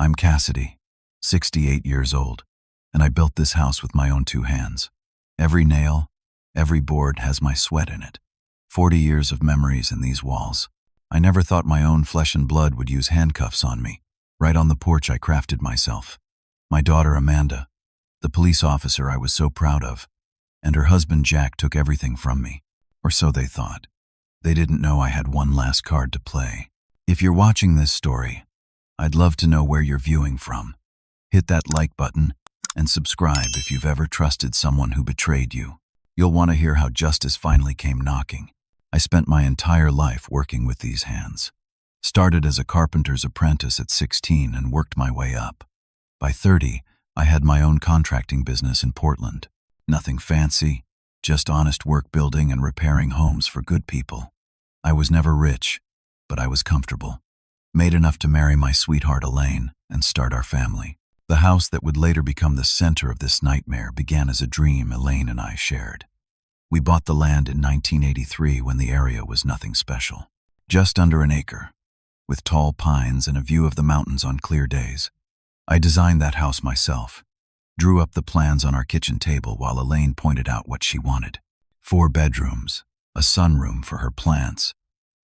I'm Cassidy, 68 years old, and I built this house with my own 2 hands. Every nail, every board has my sweat in it. 40 years of memories in these walls. I never thought my own flesh and blood would use handcuffs on me. Right on the porch I crafted myself. My daughter Amanda, the police officer I was so proud of, and her husband Jack took everything from me. Or so they thought. They didn't know I had one last card to play. If you're watching this story, I'd love to know where you're viewing from. Hit that like button and subscribe if you've ever trusted someone who betrayed you. You'll want to hear how justice finally came knocking. I spent my entire life working with these hands. Started as a carpenter's apprentice at 16 and worked my way up. By 30, I had my own contracting business in Portland. Nothing fancy, just honest work building and repairing homes for good people. I was never rich, but I was comfortable. Made enough to marry my sweetheart Elaine and start our family. The house that would later become the center of this nightmare began as a dream Elaine and I shared. We bought the land in 1983 when the area was nothing special. Just under an acre, with tall pines and a view of the mountains on clear days. I designed that house myself, drew up the plans on our kitchen table while Elaine pointed out what she wanted. 4 bedrooms, a sunroom for her plants,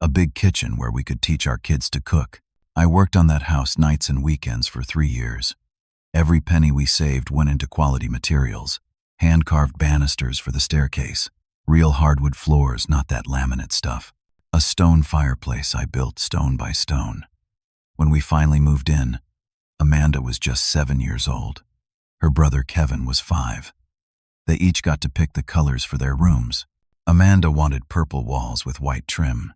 a big kitchen where we could teach our kids to cook. I worked on that house nights and weekends for 3 years. Every penny we saved went into quality materials, hand-carved banisters for the staircase, real hardwood floors, not that laminate stuff. A stone fireplace I built stone by stone. When we finally moved in, Amanda was just 7 years old. Her brother Kevin was 5. They each got to pick the colors for their rooms. Amanda wanted purple walls with white trim.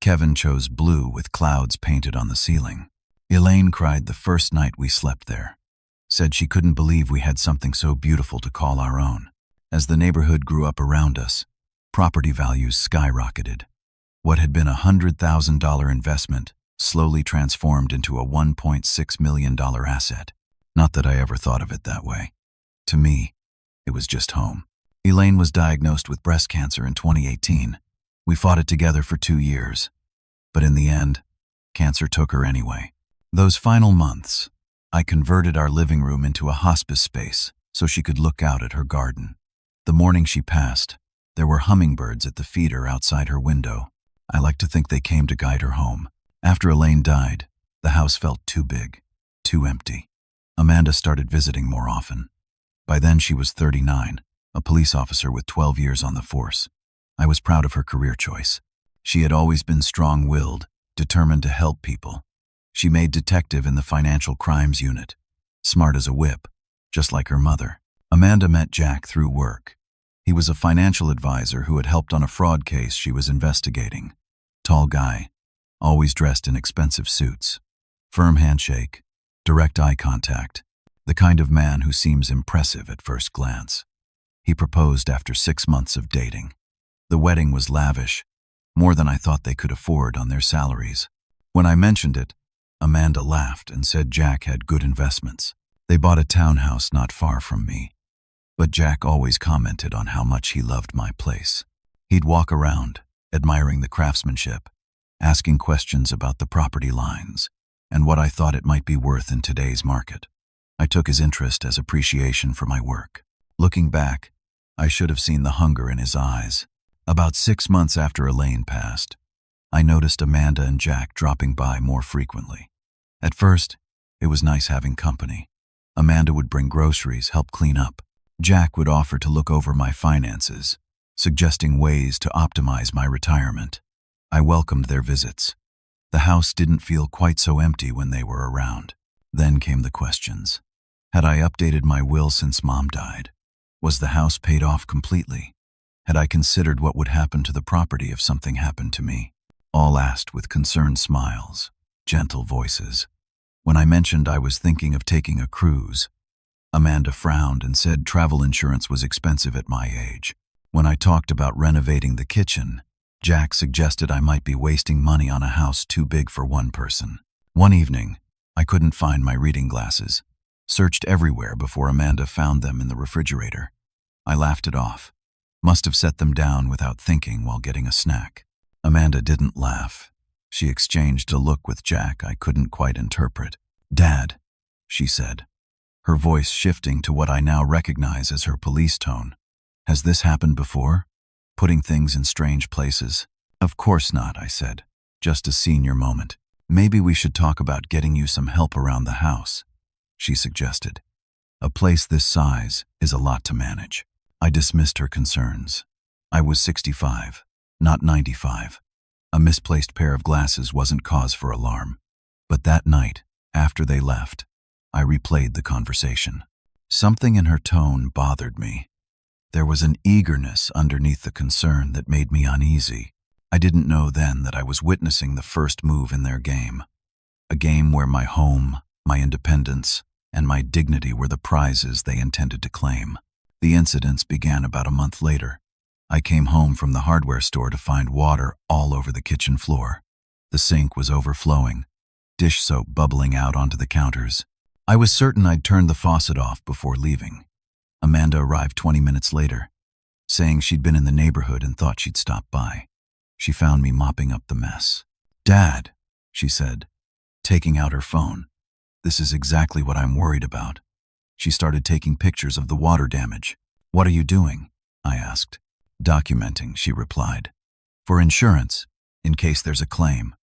Kevin chose blue with clouds painted on the ceiling. Elaine cried the first night we slept there. Said she couldn't believe we had something so beautiful to call our own. As the neighborhood grew up around us, property values skyrocketed. What had been a $100,000 investment slowly transformed into a $1.6 million asset. Not that I ever thought of it that way. To me, it was just home. Elaine was diagnosed with breast cancer in 2018. We fought it together for 2 years. But in the end, cancer took her anyway. Those final months, I converted our living room into a hospice space so she could look out at her garden. The morning she passed, there were hummingbirds at the feeder outside her window. I like to think they came to guide her home. After Elaine died, the house felt too big, too empty. Amanda started visiting more often. By then she was 39, a police officer with 12 years on the force. I was proud of her career choice. She had always been strong-willed, determined to help people. She made detective in the financial crimes unit, smart as a whip, just like her mother. Amanda met Jack through work. He was a financial advisor who had helped on a fraud case she was investigating. Tall guy, always dressed in expensive suits. Firm handshake, direct eye contact, the kind of man who seems impressive at first glance. He proposed after 6 months of dating. The wedding was lavish, more than I thought they could afford on their salaries. When I mentioned it, Amanda laughed and said Jack had good investments. They bought a townhouse not far from me. But Jack always commented on how much he loved my place. He'd walk around, admiring the craftsmanship, asking questions about the property lines, and what I thought it might be worth in today's market. I took his interest as appreciation for my work. Looking back, I should have seen the hunger in his eyes. About 6 months after Elaine passed, I noticed Amanda and Jack dropping by more frequently. At first, it was nice having company. Amanda would bring groceries, help clean up. Jack would offer to look over my finances, suggesting ways to optimize my retirement. I welcomed their visits. The house didn't feel quite so empty when they were around. Then came the questions. Had I updated my will since Mom died? Was the house paid off completely? Had I considered what would happen to the property if something happened to me? All asked with concerned smiles, gentle voices. When I mentioned I was thinking of taking a cruise, Amanda frowned and said travel insurance was expensive at my age. When I talked about renovating the kitchen, Jack suggested I might be wasting money on a house too big for one person. One evening, I couldn't find my reading glasses. Searched everywhere before Amanda found them in the refrigerator. I laughed it off. Must have set them down without thinking while getting a snack. Amanda didn't laugh. She exchanged a look with Jack I couldn't quite interpret. "Dad, she said, her voice shifting to what I now recognize as her police tone. Has this happened before? Putting things in strange places? Of course not, I said. Just a senior moment. Maybe we should talk about getting you some help around the house, she suggested. A place this size is a lot to manage. I dismissed her concerns. I was 65, not 95. A misplaced pair of glasses wasn't cause for alarm. But that night, after they left, I replayed the conversation. Something in her tone bothered me. There was an eagerness underneath the concern that made me uneasy. I didn't know then that I was witnessing the first move in their game. A game where my home, my independence, and my dignity were the prizes they intended to claim. The incidents began about a month later. I came home from the hardware store to find water all over the kitchen floor. The sink was overflowing, dish soap bubbling out onto the counters. I was certain I'd turned the faucet off before leaving. Amanda arrived 20 minutes later, saying she'd been in the neighborhood and thought she'd stop by. She found me mopping up the mess. "Dad," she said, taking out her phone. "This is exactly what I'm worried about." She started taking pictures of the water damage. "What are you doing?" I asked. "Documenting," she replied. "For insurance, in case there's a claim,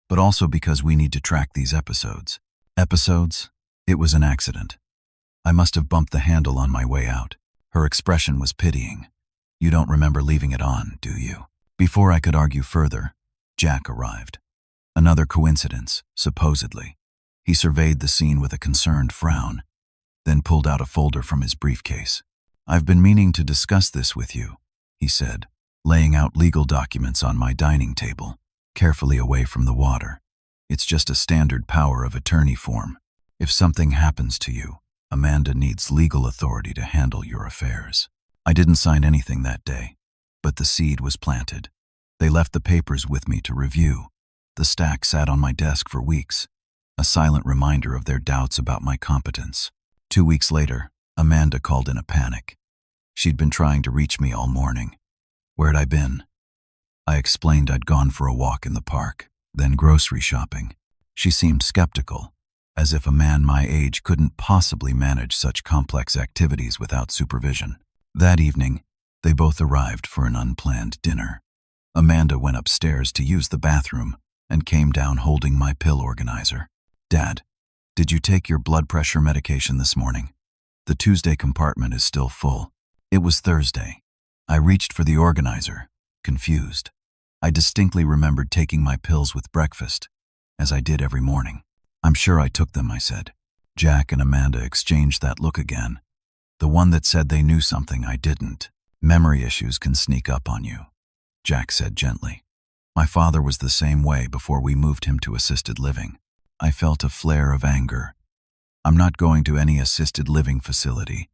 but also because we need to track these episodes." Episodes? It was an accident. I must have bumped the handle on my way out. Her expression was pitying. "You don't remember leaving it on, do you?" Before I could argue further, Jack arrived. Another coincidence, supposedly. He surveyed the scene with a concerned frown, then pulled out a folder from his briefcase. "I've been meaning to discuss this with you," he said, laying out legal documents on my dining table, carefully away from the water. "It's just a standard power of attorney form. If something happens to you, Amanda needs legal authority to handle your affairs." I didn't sign anything that day, but the seed was planted. They left the papers with me to review. The stack sat on my desk for weeks, a silent reminder of their doubts about my competence. 2 weeks later, Amanda called in a panic. She'd been trying to reach me all morning. Where'd I been? I explained I'd gone for a walk in the park, then grocery shopping. She seemed skeptical, as if a man my age couldn't possibly manage such complex activities without supervision. That evening, they both arrived for an unplanned dinner. Amanda went upstairs to use the bathroom and came down holding my pill organizer. "Dad, did you take your blood pressure medication this morning? The Tuesday compartment is still full." It was Thursday. I reached for the organizer, confused. I distinctly remembered taking my pills with breakfast, as I did every morning. "I'm sure I took them," I said. Jack and Amanda exchanged that look again, the one that said they knew something I didn't. "Memory issues can sneak up on you," Jack said gently. "My father was the same way before we moved him to assisted living." I felt a flare of anger. "I'm not going to any assisted living facility.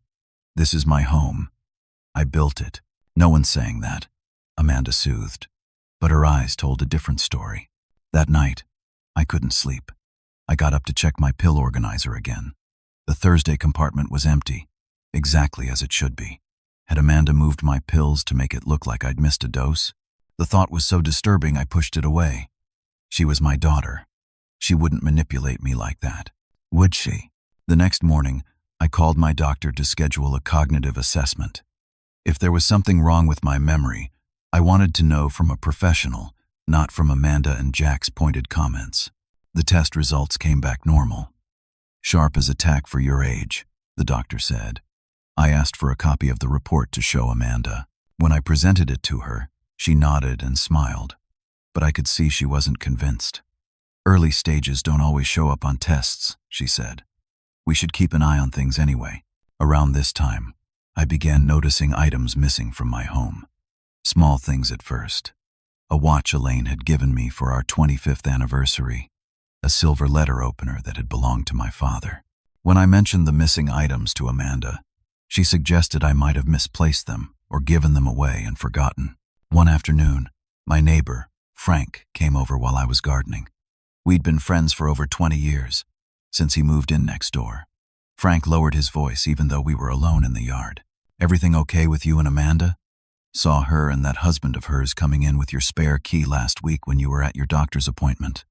This is my home. I built it." "No one's saying that," Amanda soothed, but her eyes told a different story. That night, I couldn't sleep. I got up to check my pill organizer again. The Thursday compartment was empty, exactly as it should be. Had Amanda moved my pills to make it look like I'd missed a dose? The thought was so disturbing I pushed it away. She was my daughter. She wouldn't manipulate me like that, would she? The next morning, I called my doctor to schedule a cognitive assessment. If there was something wrong with my memory, I wanted to know from a professional, not from Amanda and Jack's pointed comments. The test results came back normal. "Sharp as a tack for your age," the doctor said. I asked for a copy of the report to show Amanda. When I presented it to her, she nodded and smiled, but I could see she wasn't convinced. "Early stages don't always show up on tests," she said. "We should keep an eye on things anyway." Around this time, I began noticing items missing from my home. Small things at first. A watch Elaine had given me for our 25th anniversary, a silver letter opener that had belonged to my father. When I mentioned the missing items to Amanda, she suggested I might have misplaced them or given them away and forgotten. One afternoon, my neighbor, Frank, came over while I was gardening. We'd been friends for over 20 years, since he moved in next door. Frank lowered his voice even though we were alone in the yard. "Everything okay with you and Amanda? Saw her and that husband of hers coming in with your spare key last week when you were at your doctor's appointment.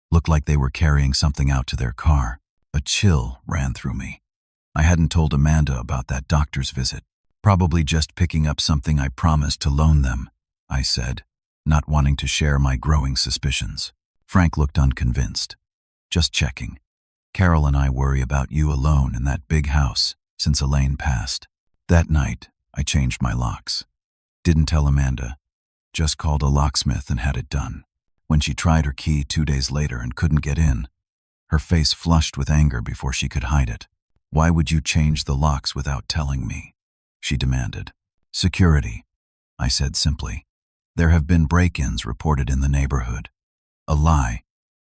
Looked like they were carrying something out to their car." A chill ran through me. I hadn't told Amanda about that doctor's visit. Probably just picking up something I promised to loan them, I said, not wanting to share my growing suspicions. Frank looked unconvinced. Just checking. Carol and I worry about you alone in that big house since Elaine passed. That night, I changed my locks. Didn't tell Amanda. Just called a locksmith and had it done. When she tried her key 2 days later and couldn't get in, her face flushed with anger before she could hide it. "Why would you change the locks without telling me?" she demanded. "Security," I said simply. "There have been break-ins reported in the neighborhood." A lie,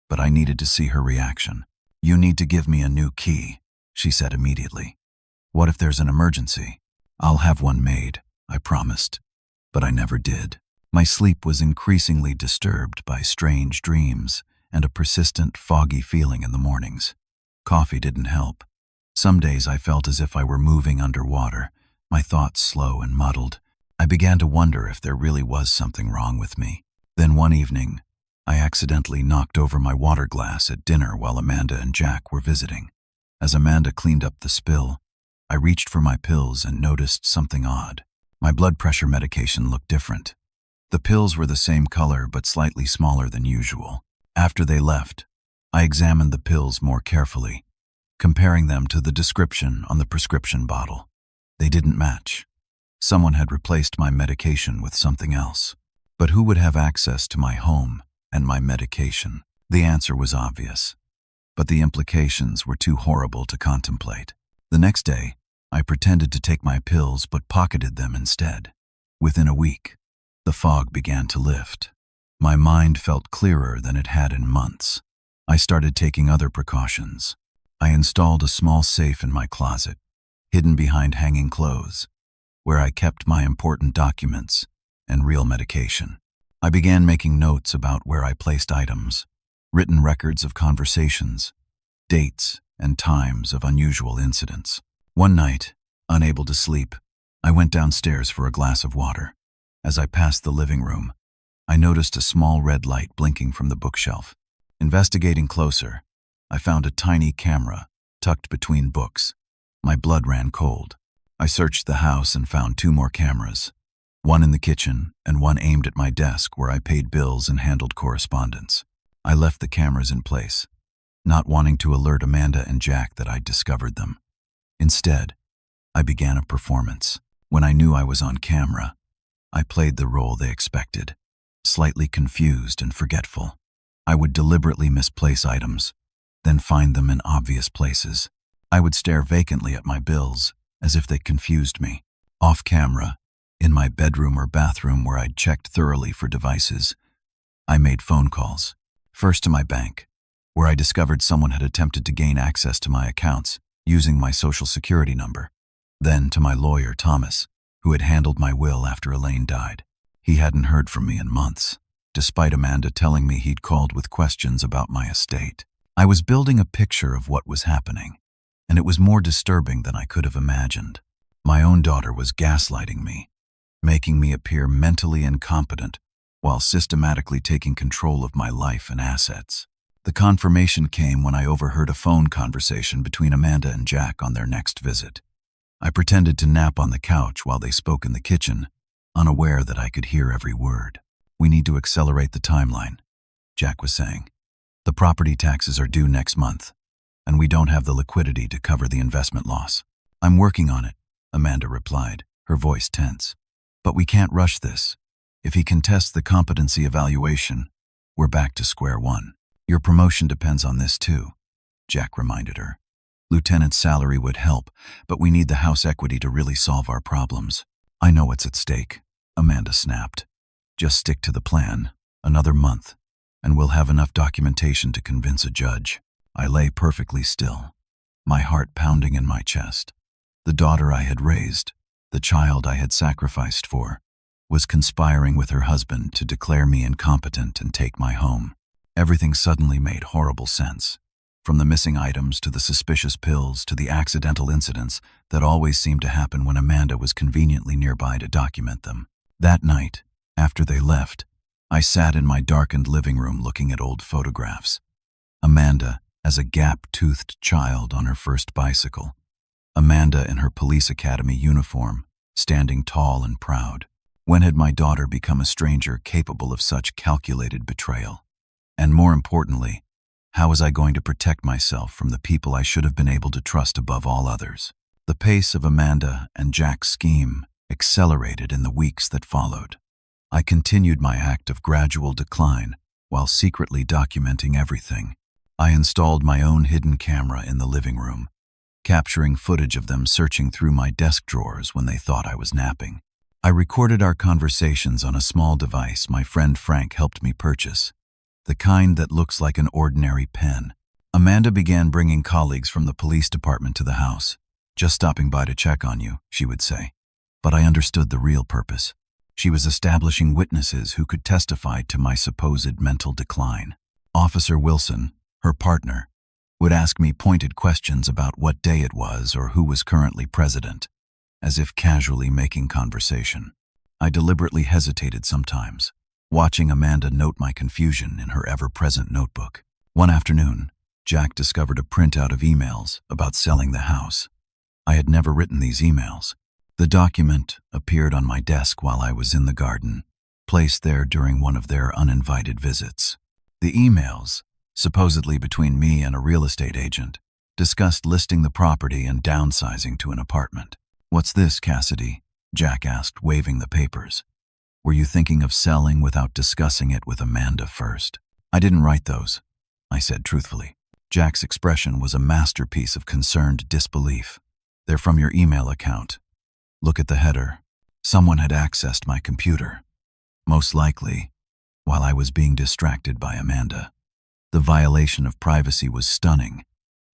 but I needed to see her reaction. "You need to give me a new key," she said immediately. "What if there's an emergency?" "I'll have one made," I promised, but I never did. My sleep was increasingly disturbed by strange dreams and a persistent, foggy feeling in the mornings. Coffee didn't help. Some days I felt as if I were moving underwater, my thoughts slow and muddled. I began to wonder if there really was something wrong with me. Then one evening, I accidentally knocked over my water glass at dinner while Amanda and Jack were visiting. As Amanda cleaned up the spill, I reached for my pills and noticed something odd. My blood pressure medication looked different. The pills were the same color but slightly smaller than usual. After they left, I examined the pills more carefully, comparing them to the description on the prescription bottle. They didn't match. Someone had replaced my medication with something else. But who would have access to my home and my medication? The answer was obvious, but the implications were too horrible to contemplate. The next day, I pretended to take my pills but pocketed them instead. Within a week, the fog began to lift. My mind felt clearer than it had in months. I started taking other precautions. I installed a small safe in my closet, hidden behind hanging clothes, where I kept my important documents and real medication. I began making notes about where I placed items, written records of conversations, dates and times of unusual incidents. One night, unable to sleep, I went downstairs for a glass of water. As I passed the living room, I noticed a small red light blinking from the bookshelf. Investigating closer, I found a tiny camera tucked between books. My blood ran cold. I searched the house and found 2 more cameras, one in the kitchen and one aimed at my desk where I paid bills and handled correspondence. I left the cameras in place, not wanting to alert Amanda and Jack that I'd discovered them. Instead, I began a performance. When I knew I was on camera, I played the role they expected, slightly confused and forgetful. I would deliberately misplace items, then find them in obvious places. I would stare vacantly at my bills, as if they confused me. Off camera, in my bedroom or bathroom where I'd checked thoroughly for devices, I made phone calls. First to my bank, where I discovered someone had attempted to gain access to my accounts using my social security number. Then to my lawyer, Thomas, who had handled my will after Elaine died. He hadn't heard from me in months, despite Amanda telling me he'd called with questions about my estate. I was building a picture of what was happening, and it was more disturbing than I could have imagined. My own daughter was gaslighting me, making me appear mentally incompetent while systematically taking control of my life and assets. The confirmation came when I overheard a phone conversation between Amanda and Jack on their next visit. I pretended to nap on the couch while they spoke in the kitchen, unaware that I could hear every word. "We need to accelerate the timeline," Jack was saying. "The property taxes are due next month, and we don't have the liquidity to cover the investment loss." "I'm working on it," Amanda replied, her voice tense. "But we can't rush this. If he contests the competency evaluation, we're back to square one." "Your promotion depends on this too," Jack reminded her. "Lieutenant's salary would help, but we need the house equity to really solve our problems." "I know what's at stake," Amanda snapped. "Just stick to the plan. Another month, and we'll have enough documentation to convince a judge." I lay perfectly still, my heart pounding in my chest. The daughter I had raised, the child I had sacrificed for, was conspiring with her husband to declare me incompetent and take my home. Everything suddenly made horrible sense. From the missing items to the suspicious pills to the accidental incidents that always seemed to happen when Amanda was conveniently nearby to document them. That night, after they left, I sat in my darkened living room looking at old photographs. Amanda, as a gap-toothed child on her first bicycle. Amanda in her police academy uniform, standing tall and proud. When had my daughter become a stranger capable of such calculated betrayal? And more importantly, how was I going to protect myself from the people I should have been able to trust above all others? The pace of Amanda and Jack's scheme accelerated in the weeks that followed. I continued my act of gradual decline while secretly documenting everything. I installed my own hidden camera in the living room, capturing footage of them searching through my desk drawers when they thought I was napping. I recorded our conversations on a small device my friend Frank helped me purchase, the kind that looks like an ordinary pen. Amanda began bringing colleagues from the police department to the house. "Just stopping by to check on you," she would say. But I understood the real purpose. She was establishing witnesses who could testify to my supposed mental decline. Officer Wilson, her partner, would ask me pointed questions about what day it was or who was currently president, as if casually making conversation. I deliberately hesitated sometimes, watching Amanda note my confusion in her ever-present notebook. One afternoon, Jack discovered a printout of emails about selling the house. I had never written these emails. The document appeared on my desk while I was in the garden, placed there during one of their uninvited visits. The emails, supposedly between me and a real estate agent, discussed listing the property and downsizing to an apartment. "What's this, Cassidy?" Jack asked, waving the papers. "Were you thinking of selling without discussing it with Amanda first?" "I didn't write those," I said truthfully. Jack's expression was a masterpiece of concerned disbelief. "They're from your email account. Look at the header. Someone had accessed my computer. Most likely, while I was being distracted by Amanda. The violation of privacy was stunning,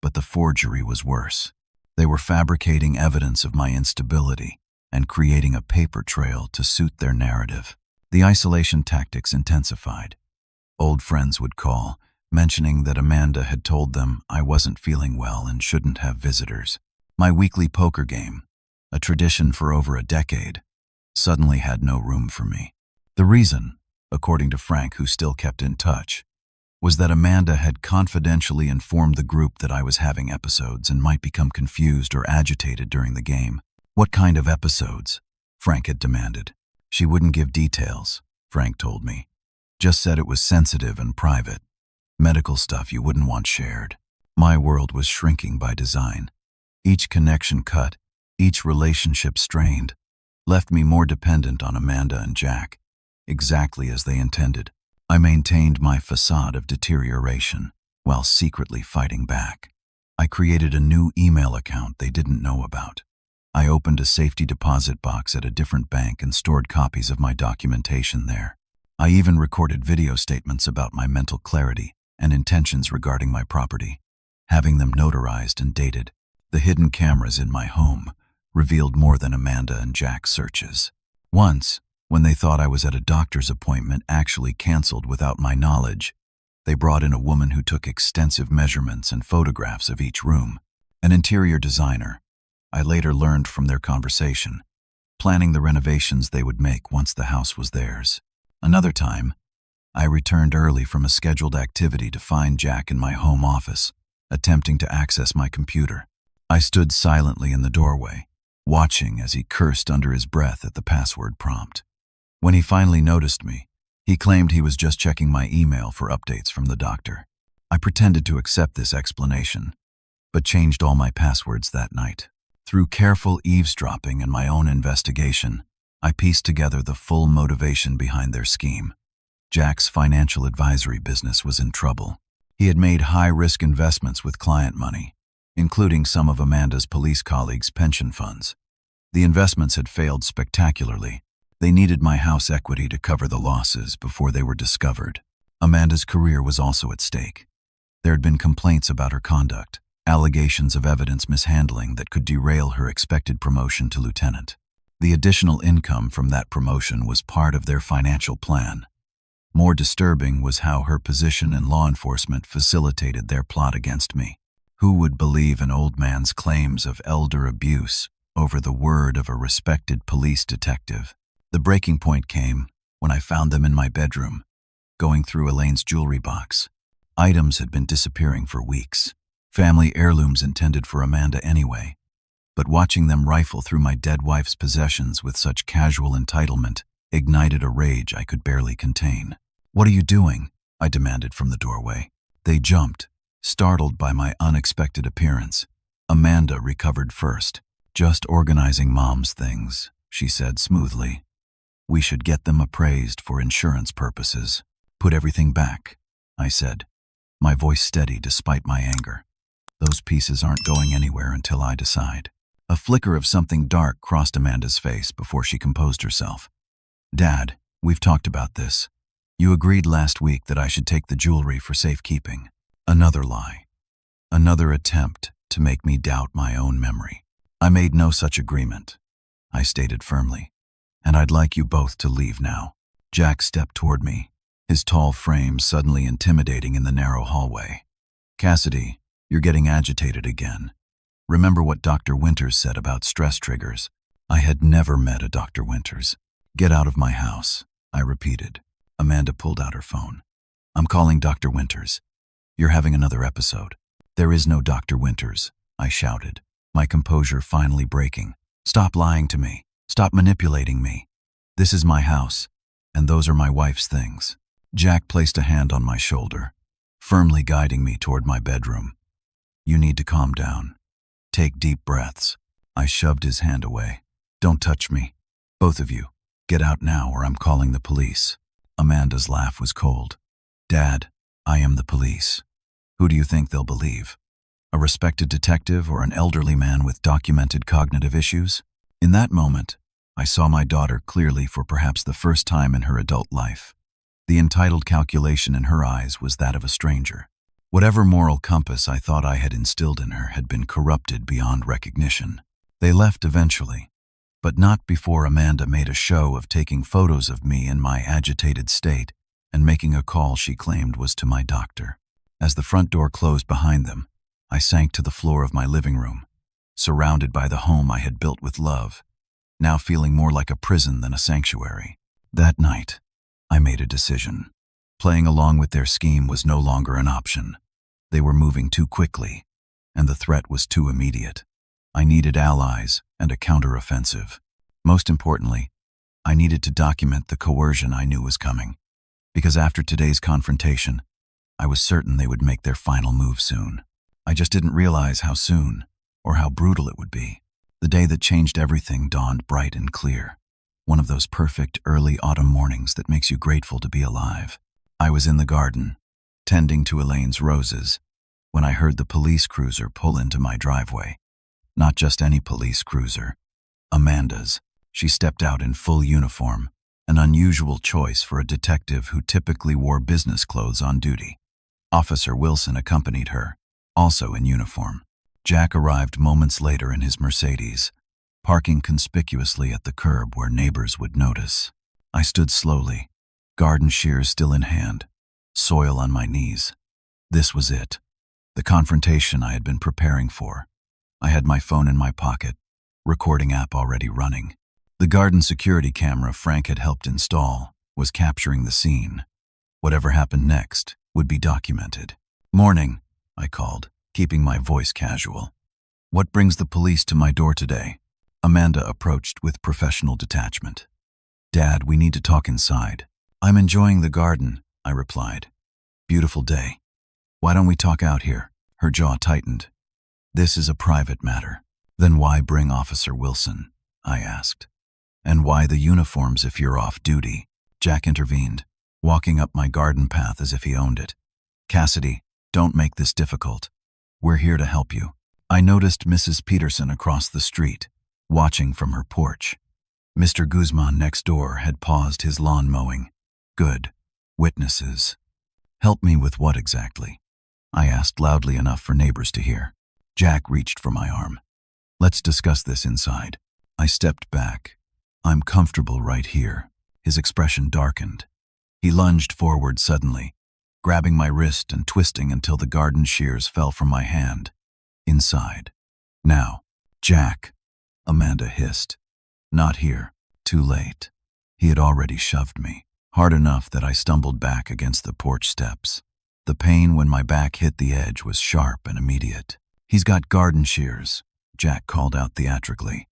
but the forgery was worse. They were fabricating evidence of my instability and creating a paper trail to suit their narrative. The isolation tactics intensified. Old friends would call, mentioning that Amanda had told them I wasn't feeling well and shouldn't have visitors. My weekly poker game, a tradition for over a decade, suddenly had no room for me. The reason, according to Frank, who still kept in touch, was that Amanda had confidentially informed the group that I was having episodes and might become confused or agitated during the game. "What kind of episodes?" Frank had demanded. "She wouldn't give details," Frank told me. "Just said it was sensitive and private. Medical stuff you wouldn't want shared." My world was shrinking by design. Each connection cut, each relationship strained, left me more dependent on Amanda and Jack, exactly as they intended. I maintained my facade of deterioration while secretly fighting back. I created a new email account they didn't know about. I opened a safety deposit box at a different bank and stored copies of my documentation there. I even recorded video statements about my mental clarity and intentions regarding my property, having them notarized and dated. The hidden cameras in my home revealed more than Amanda and Jack's searches. Once, when they thought I was at a doctor's appointment actually canceled without my knowledge, they brought in a woman who took extensive measurements and photographs of each room. An interior designer, I later learned from their conversation, planning the renovations they would make once the house was theirs. Another time, I returned early from a scheduled activity to find Jack in my home office, attempting to access my computer. I stood silently in the doorway, watching as he cursed under his breath at the password prompt. When he finally noticed me, he claimed he was just checking my email for updates from the doctor. I pretended to accept this explanation, but changed all my passwords that night. Through careful eavesdropping and my own investigation, I pieced together the full motivation behind their scheme. Jack's financial advisory business was in trouble. He had made high-risk investments with client money, including some of Amanda's police colleagues' pension funds. The investments had failed spectacularly. They needed my house equity to cover the losses before they were discovered. Amanda's career was also at stake. There had been complaints about her conduct, allegations of evidence mishandling that could derail her expected promotion to lieutenant. The additional income from that promotion was part of their financial plan. More disturbing was how her position in law enforcement facilitated their plot against me. Who would believe an old man's claims of elder abuse over the word of a respected police detective? The breaking point came when I found them in my bedroom, going through Elaine's jewelry box. Items had been disappearing for weeks. Family heirlooms intended for Amanda anyway. But watching them rifle through my dead wife's possessions with such casual entitlement ignited a rage I could barely contain. "What are you doing?" I demanded from the doorway. They jumped, startled by my unexpected appearance. Amanda recovered first. "Just organizing Mom's things," she said smoothly. "We should get them appraised for insurance purposes." "Put everything back," I said, my voice steady despite my anger. "Those pieces aren't going anywhere until I decide." A flicker of something dark crossed Amanda's face before she composed herself. "Dad, we've talked about this. You agreed last week that I should take the jewelry for safekeeping." Another lie. Another attempt to make me doubt my own memory. "I made no such agreement," I stated firmly, "and I'd like you both to leave now." Jack stepped toward me, his tall frame suddenly intimidating in the narrow hallway. "Cassidy, you're getting agitated again. Remember what Dr. Winters said about stress triggers." I had never met a Dr. Winters. "Get out of my house," I repeated. Amanda pulled out her phone. "I'm calling Dr. Winters. You're having another episode." "There is no Dr. Winters," I shouted, my composure finally breaking. "Stop lying to me. Stop manipulating me. This is my house, and those are my wife's things." Jack placed a hand on my shoulder, firmly guiding me toward my bedroom. "You need to calm down. Take deep breaths." I shoved his hand away. "Don't touch me. Both of you. Get out now or I'm calling the police." Amanda's laugh was cold. "Dad, I am the police. Who do you think they'll believe? A respected detective or an elderly man with documented cognitive issues?" In that moment, I saw my daughter clearly for perhaps the first time in her adult life. The entitled calculation in her eyes was that of a stranger. Whatever moral compass I thought I had instilled in her had been corrupted beyond recognition. They left eventually, but not before Amanda made a show of taking photos of me in my agitated state and making a call she claimed was to my doctor. As the front door closed behind them, I sank to the floor of my living room, surrounded by the home I had built with love, now feeling more like a prison than a sanctuary. That night, I made a decision. Playing along with their scheme was no longer an option. They were moving too quickly, and the threat was too immediate. I needed allies and a counteroffensive. Most importantly, I needed to document the coercion I knew was coming, because after today's confrontation, I was certain they would make their final move soon. I just didn't realize how soon, or how brutal it would be. The day that changed everything dawned bright and clear, one of those perfect early autumn mornings that makes you grateful to be alive. I was in the garden, tending to Elaine's roses, when I heard the police cruiser pull into my driveway. Not just any police cruiser, Amanda's. She stepped out in full uniform, an unusual choice for a detective who typically wore business clothes on duty. Officer Wilson accompanied her, also in uniform. Jack arrived moments later in his Mercedes, parking conspicuously at the curb where neighbors would notice. I stood slowly, garden shears still in hand, soil on my knees. This was it, the confrontation I had been preparing for. I had my phone in my pocket, recording app already running. The garden security camera Frank had helped install was capturing the scene. Whatever happened next would be documented. "Morning," I called, keeping my voice casual. "What brings the police to my door today?" Amanda approached with professional detachment. "Dad, we need to talk inside." "I'm enjoying the garden," I replied. "Beautiful day. Why don't we talk out here?" Her jaw tightened. "This is a private matter." "Then why bring Officer Wilson?" I asked. "And why the uniforms if you're off duty?" Jack intervened, walking up my garden path as if he owned it. "Cassidy, don't make this difficult. We're here to help you." I noticed Mrs. Peterson across the street, watching from her porch. Mr. Guzman next door had paused his lawn mowing. "Good. Witnesses. Help me with what exactly?" I asked loudly enough for neighbors to hear. Jack reached for my arm. "Let's discuss this inside." I stepped back. "I'm comfortable right here." His expression darkened. He lunged forward suddenly, grabbing my wrist and twisting until the garden shears fell from my hand. "Inside. Now." "Jack," Amanda hissed. "Not here. Too late." He had already shoved me, hard enough that I stumbled back against the porch steps. The pain when my back hit the edge was sharp and immediate. "He's got garden shears," Jack called out theatrically.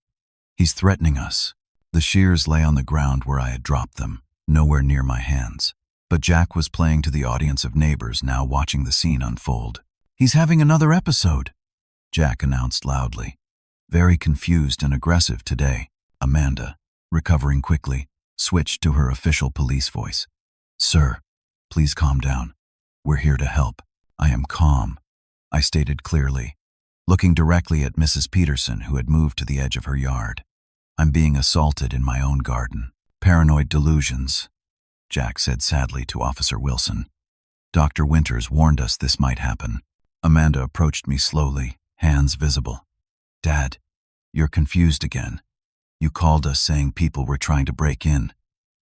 "He's threatening us." The shears lay on the ground where I had dropped them, nowhere near my hands. But Jack was playing to the audience of neighbors now watching the scene unfold. "He's having another episode," Jack announced loudly. Very confused and aggressive today, Amanda, recovering quickly, switched to her official police voice. "Sir, please calm down. We're here to help." "I am calm," I stated clearly, looking directly at Mrs. Peterson, who had moved to the edge of her yard. "I'm being assaulted in my own garden." "Paranoid delusions," Jack said sadly to Officer Wilson. "Dr. Winters warned us this might happen." Amanda approached me slowly, hands visible. "Dad, you're confused again. You called us saying people were trying to break in.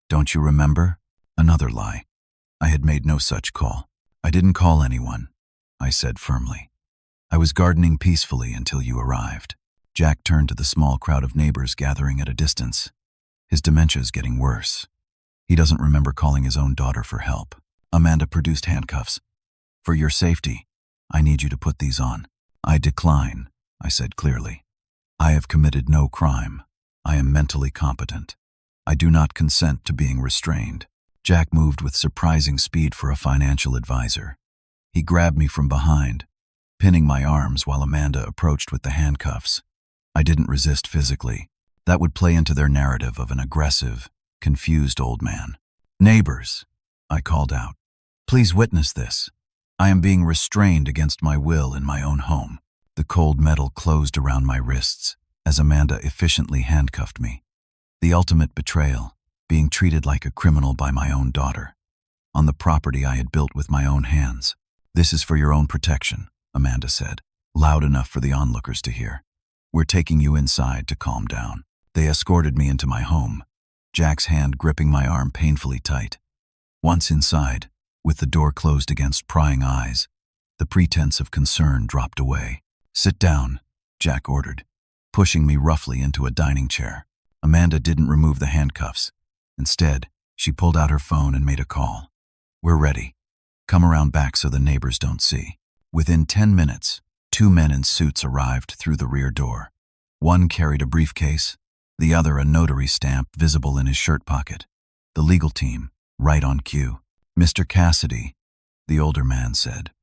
Don't you remember?" Another lie. I had made no such call. "I didn't call anyone," I said firmly. "I was gardening peacefully until you arrived." Jack turned to the small crowd of neighbors gathering at a distance. His dementia's getting worse. He doesn't remember calling his own daughter for help. Amanda produced handcuffs. "For your safety, I need you to put these on." "I decline," I said clearly. "I have committed no crime. I am mentally competent. I do not consent to being restrained." Jack moved with surprising speed for a financial advisor. He grabbed me from behind, pinning my arms while Amanda approached with the handcuffs. I didn't resist physically. That would play into their narrative of an aggressive, confused old man. "Neighbors," I called out, "please witness this. I am being restrained against my will in my own home." The cold metal closed around my wrists as Amanda efficiently handcuffed me. The ultimate betrayal, being treated like a criminal by my own daughter, on the property I had built with my own hands. "This is for your own protection," Amanda said, loud enough for the onlookers to hear. "We're taking you inside to calm down." They escorted me into my home, Jack's hand gripping my arm painfully tight. Once inside, with the door closed against prying eyes, the pretense of concern dropped away. "Sit down," Jack ordered, pushing me roughly into a dining chair. Amanda didn't remove the handcuffs. Instead, she pulled out her phone and made a call. "We're ready. Come around back so the neighbors don't see." Within 10 minutes, 2 men in suits arrived through the rear door. One carried a briefcase, the other a notary stamp visible in his shirt pocket. The legal team, right on cue. "Mr. Cassidy," the older man said.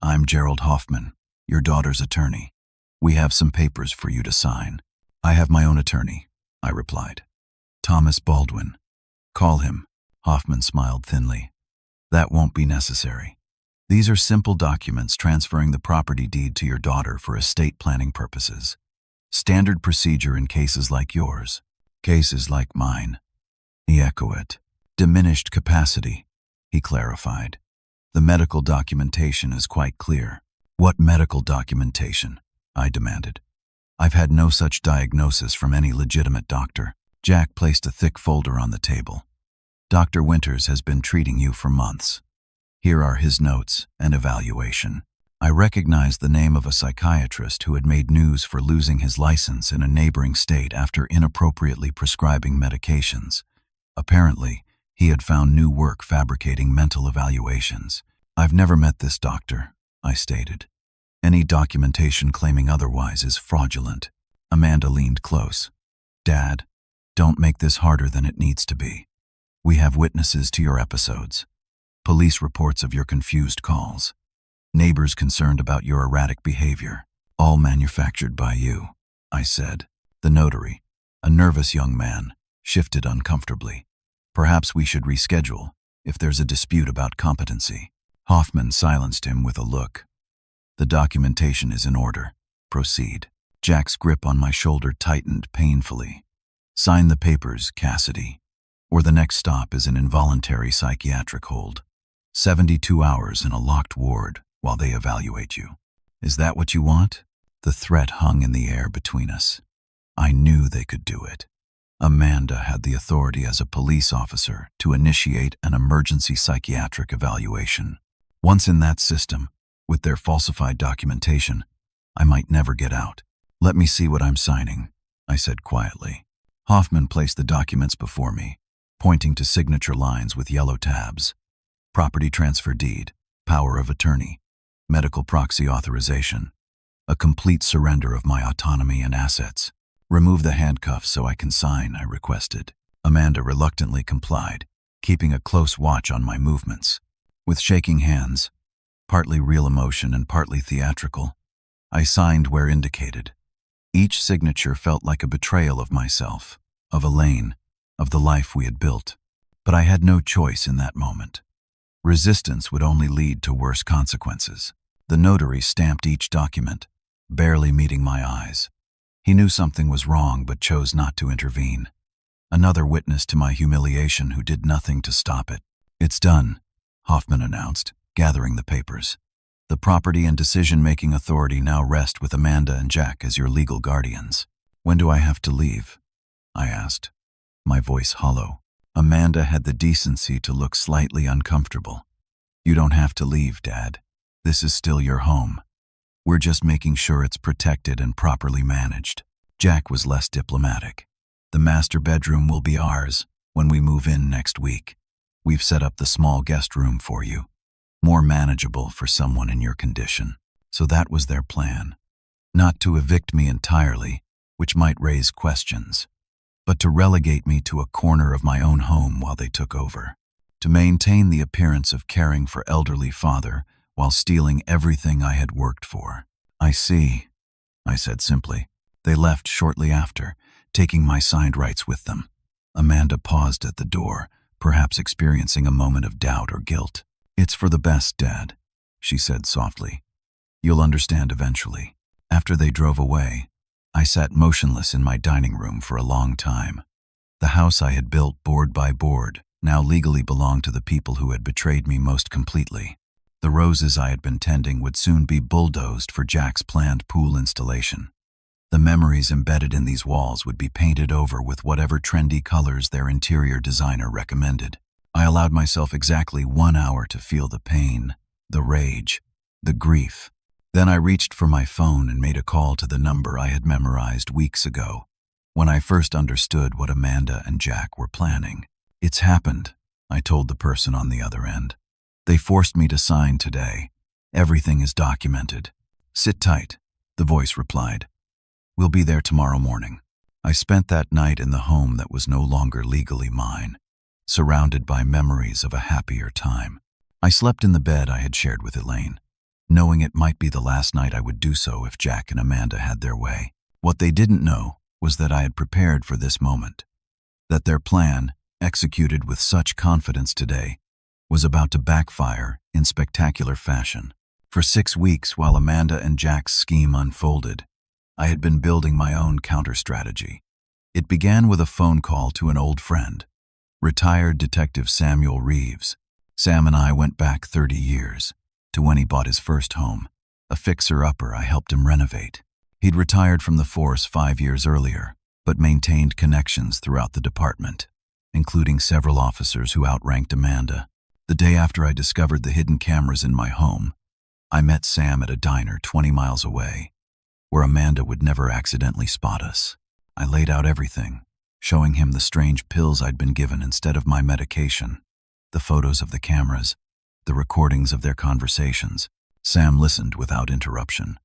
"I'm Gerald Hoffman, your daughter's attorney. We have some papers for you to sign." "I have my own attorney," I replied. "Thomas Baldwin." "Call him," Hoffman smiled thinly. "That won't be necessary. These are simple documents transferring the property deed to your daughter for estate planning purposes. Standard procedure in cases like yours." "Cases like mine," he echoed. "Diminished capacity," he clarified. "The medical documentation is quite clear." "What medical documentation?" I demanded. "I've had no such diagnosis from any legitimate doctor." Jack placed a thick folder on the table. "Dr. Winters has been treating you for months. Here are his notes and evaluation." I recognized the name of a psychiatrist who had made news for losing his license in a neighboring state after inappropriately prescribing medications. Apparently, he had found new work fabricating mental evaluations. "I've never met this doctor," I stated. "Any documentation claiming otherwise is fraudulent." Amanda leaned close. "Dad, don't make this harder than it needs to be. We have witnesses to your episodes, police reports of your confused calls, neighbors concerned about your erratic behavior, all manufactured by you," I said. The notary, a nervous young man, shifted uncomfortably. "Perhaps we should reschedule if there's a dispute about competency." Hoffman silenced him with a look. "The documentation is in order. Proceed." Jack's grip on my shoulder tightened painfully. "Sign the papers, Cassidy, or the next stop is an involuntary psychiatric hold. 72 hours in a locked ward while they evaluate you. Is that what you want?" The threat hung in the air between us. I knew they could do it. Amanda had the authority as a police officer to initiate an emergency psychiatric evaluation. Once in that system, with their falsified documentation, I might never get out. "Let me see what I'm signing," I said quietly. Hoffman placed the documents before me, pointing to signature lines with yellow tabs. "Property transfer deed, power of attorney, medical proxy authorization, a complete surrender of my autonomy and assets. Remove the handcuffs so I can sign, I requested. Amanda reluctantly complied, keeping a close watch on my movements. With shaking hands, partly real emotion and partly theatrical, I signed where indicated. Each signature felt like a betrayal of myself, of Elaine, of the life we had built. But I had no choice in that moment. Resistance would only lead to worse consequences. The notary stamped each document, barely meeting my eyes. He knew something was wrong but chose not to intervene. Another witness to my humiliation who did nothing to stop it. It's done, Hoffman announced, gathering the papers. The property and decision-making authority now rest with Amanda and Jack as your legal guardians. When do I have to leave? I asked, my voice hollow. Amanda had the decency to look slightly uncomfortable. You don't have to leave, Dad. This is still your home. We're just making sure it's protected and properly managed. Jack was less diplomatic. The master bedroom will be ours when we move in next week. We've set up the small guest room for you, more manageable for someone in your condition. So that was their plan. Not to evict me entirely, which might raise questions, but to relegate me to a corner of my own home while they took over. To maintain the appearance of caring for elderly father while stealing everything I had worked for. I see, I said simply. They left shortly after, taking my signed rights with them. Amanda paused at the door, perhaps experiencing a moment of doubt or guilt. It's for the best, Dad, she said softly. You'll understand eventually. After they drove away, I sat motionless in my dining room for a long time. The house I had built board by board now legally belonged to the people who had betrayed me most completely. The roses I had been tending would soon be bulldozed for Jack's planned pool installation. The memories embedded in these walls would be painted over with whatever trendy colors their interior designer recommended. I allowed myself exactly 1 hour to feel the pain, the rage, the grief. Then I reached for my phone and made a call to the number I had memorized weeks ago, when I first understood what Amanda and Jack were planning. It's happened, I told the person on the other end. They forced me to sign today. Everything is documented. Sit tight, the voice replied. We'll be there tomorrow morning. I spent that night in the home that was no longer legally mine, surrounded by memories of a happier time. I slept in the bed I had shared with Elaine, knowing it might be the last night I would do so if Jack and Amanda had their way. What they didn't know was that I had prepared for this moment, that their plan, executed with such confidence today, was about to backfire in spectacular fashion. For 6 weeks, while Amanda and Jack's scheme unfolded, I had been building my own counter-strategy. It began with a phone call to an old friend, retired Detective Samuel Reeves. Sam and I went back 30 years, to when he bought his first home, a fixer-upper I helped him renovate. He'd retired from the force 5 years earlier, but maintained connections throughout the department, including several officers who outranked Amanda. The day after I discovered the hidden cameras in my home, I met Sam at a diner 20 miles away, where Amanda would never accidentally spot us. I laid out everything, showing him the strange pills I'd been given instead of my medication, the photos of the cameras, the recordings of their conversations. Sam listened without interruption,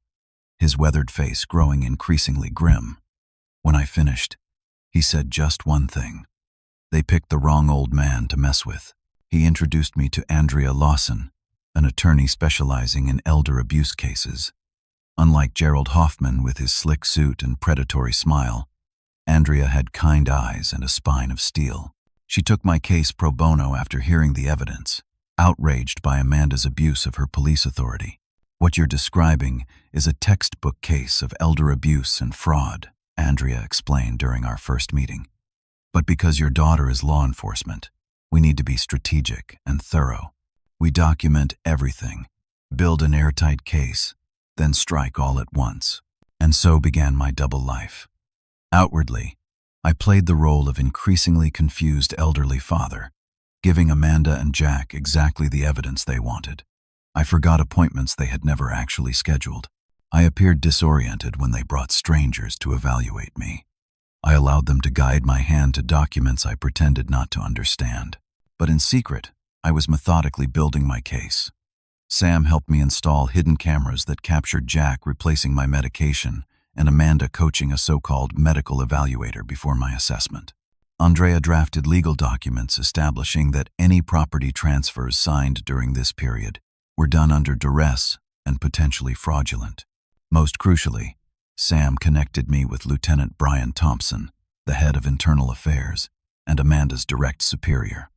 his weathered face growing increasingly grim. When I finished, he said just one thing. They picked the wrong old man to mess with. He introduced me to Andrea Lawson, an attorney specializing in elder abuse cases. Unlike Gerald Hoffman with his slick suit and predatory smile, Andrea had kind eyes and a spine of steel. She took my case pro bono after hearing the evidence, outraged by Amanda's abuse of her police authority. What you're describing is a textbook case of elder abuse and fraud, Andrea explained during our first meeting. But because your daughter is law enforcement, we need to be strategic and thorough. We document everything, build an airtight case, then strike all at once. And so began my double life. Outwardly, I played the role of increasingly confused elderly father, giving Amanda and Jack exactly the evidence they wanted. I forgot appointments they had never actually scheduled. I appeared disoriented when they brought strangers to evaluate me. I allowed them to guide my hand to documents I pretended not to understand. But in secret, I was methodically building my case. Sam helped me install hidden cameras that captured Jack replacing my medication and Amanda coaching a so-called medical evaluator before my assessment. Andrea drafted legal documents establishing that any property transfers signed during this period were done under duress and potentially fraudulent. Most crucially, Sam connected me with Lieutenant Brian Thompson, the head of Internal Affairs, and Amanda's direct superior.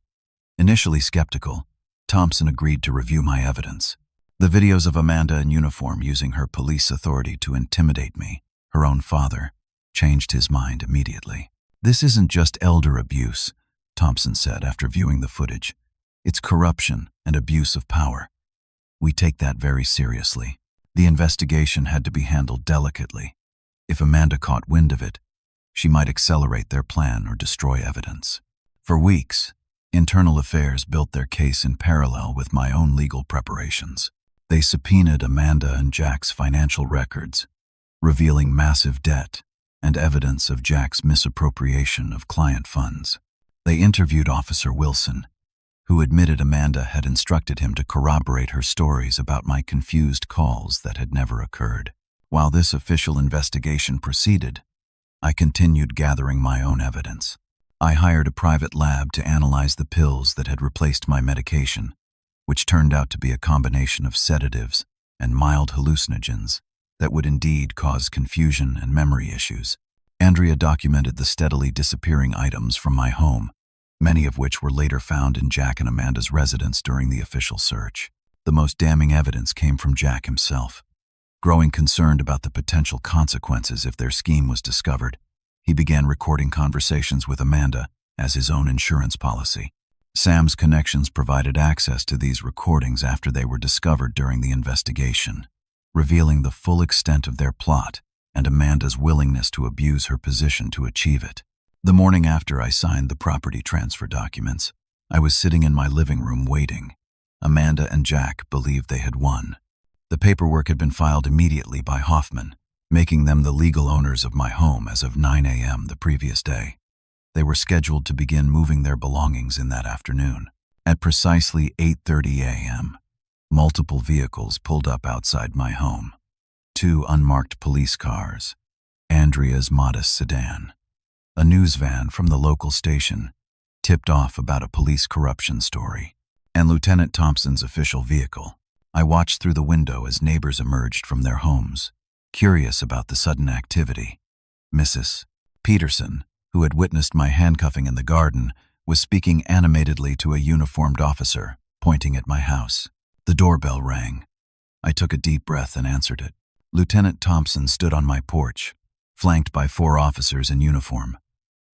Initially skeptical, Thompson agreed to review my evidence. The videos of Amanda in uniform using her police authority to intimidate me, her own father, changed his mind immediately. "This isn't just elder abuse," Thompson said after viewing the footage. "It's corruption and abuse of power. We take that very seriously. The investigation had to be handled delicately. If Amanda caught wind of it, she might accelerate their plan or destroy evidence." For weeks, Internal Affairs built their case in parallel with my own legal preparations. They subpoenaed Amanda and Jack's financial records, revealing massive debt and evidence of Jack's misappropriation of client funds. They interviewed Officer Wilson, who admitted Amanda had instructed him to corroborate her stories about my confused calls that had never occurred. While this official investigation proceeded, I continued gathering my own evidence. I hired a private lab to analyze the pills that had replaced my medication, which turned out to be a combination of sedatives and mild hallucinogens that would indeed cause confusion and memory issues. Andrea documented the steadily disappearing items from my home, many of which were later found in Jack and Amanda's residence during the official search. The most damning evidence came from Jack himself. Growing concerned about the potential consequences if their scheme was discovered, he began recording conversations with Amanda as his own insurance policy. Sam's connections provided access to these recordings after they were discovered during the investigation, revealing the full extent of their plot and Amanda's willingness to abuse her position to achieve it. The morning after I signed the property transfer documents, I was sitting in my living room waiting. Amanda and Jack believed they had won. The paperwork had been filed immediately by Hoffman, making them the legal owners of my home as of 9 a.m. the previous day. They were scheduled to begin moving their belongings in that afternoon. At precisely 8:30 a.m., multiple vehicles pulled up outside my home. 2 unmarked police cars, Andrea's modest sedan, a news van from the local station, tipped off about a police corruption story, and Lieutenant Thompson's official vehicle. I watched through the window as neighbors emerged from their homes, curious about the sudden activity. Mrs. Peterson, who had witnessed my handcuffing in the garden, was speaking animatedly to a uniformed officer, pointing at my house. The doorbell rang. I took a deep breath and answered it. Lieutenant Thompson stood on my porch, flanked by 4 officers in uniform.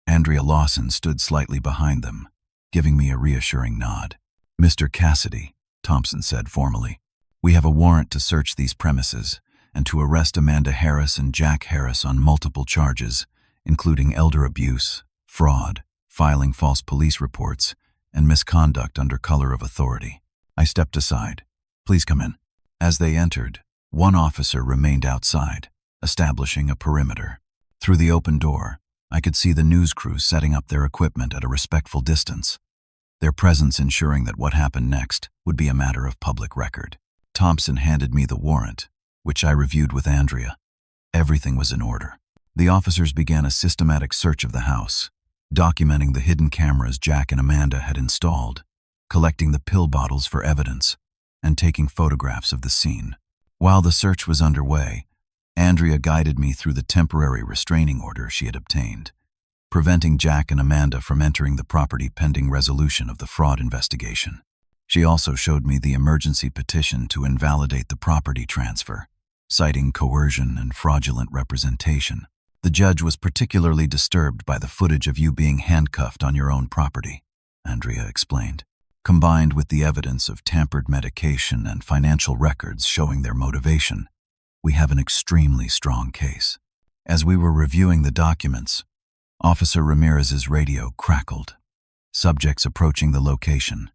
Andrea Lawson stood slightly behind them, giving me a reassuring nod. "Mr. Cassidy," Thompson said formally, "we have a warrant to search these premises and to arrest Amanda Harris and Jack Harris on multiple charges, including elder abuse, fraud, filing false police reports, and misconduct under color of authority." I stepped aside. "Please come in." As they entered, one officer remained outside, establishing a perimeter. Through the open door, I could see the news crew setting up their equipment at a respectful distance, their presence ensuring that what happened next would be a matter of public record. Thompson handed me the warrant, which I reviewed with Andrea. Everything was in order. The officers began a systematic search of the house, documenting the hidden cameras Jack and Amanda had installed, collecting the pill bottles for evidence, and taking photographs of the scene. While the search was underway, Andrea guided me through the temporary restraining order she had obtained, preventing Jack and Amanda from entering the property pending resolution of the fraud investigation. She also showed me the emergency petition to invalidate the property transfer, citing coercion and fraudulent representation. "The judge was particularly disturbed by the footage of you being handcuffed on your own property," Andrea explained, "combined with the evidence of tampered medication and financial records showing their motivation. We have an extremely strong case." As we were reviewing the documents, Officer Ramirez's radio crackled. Subjects approaching the location.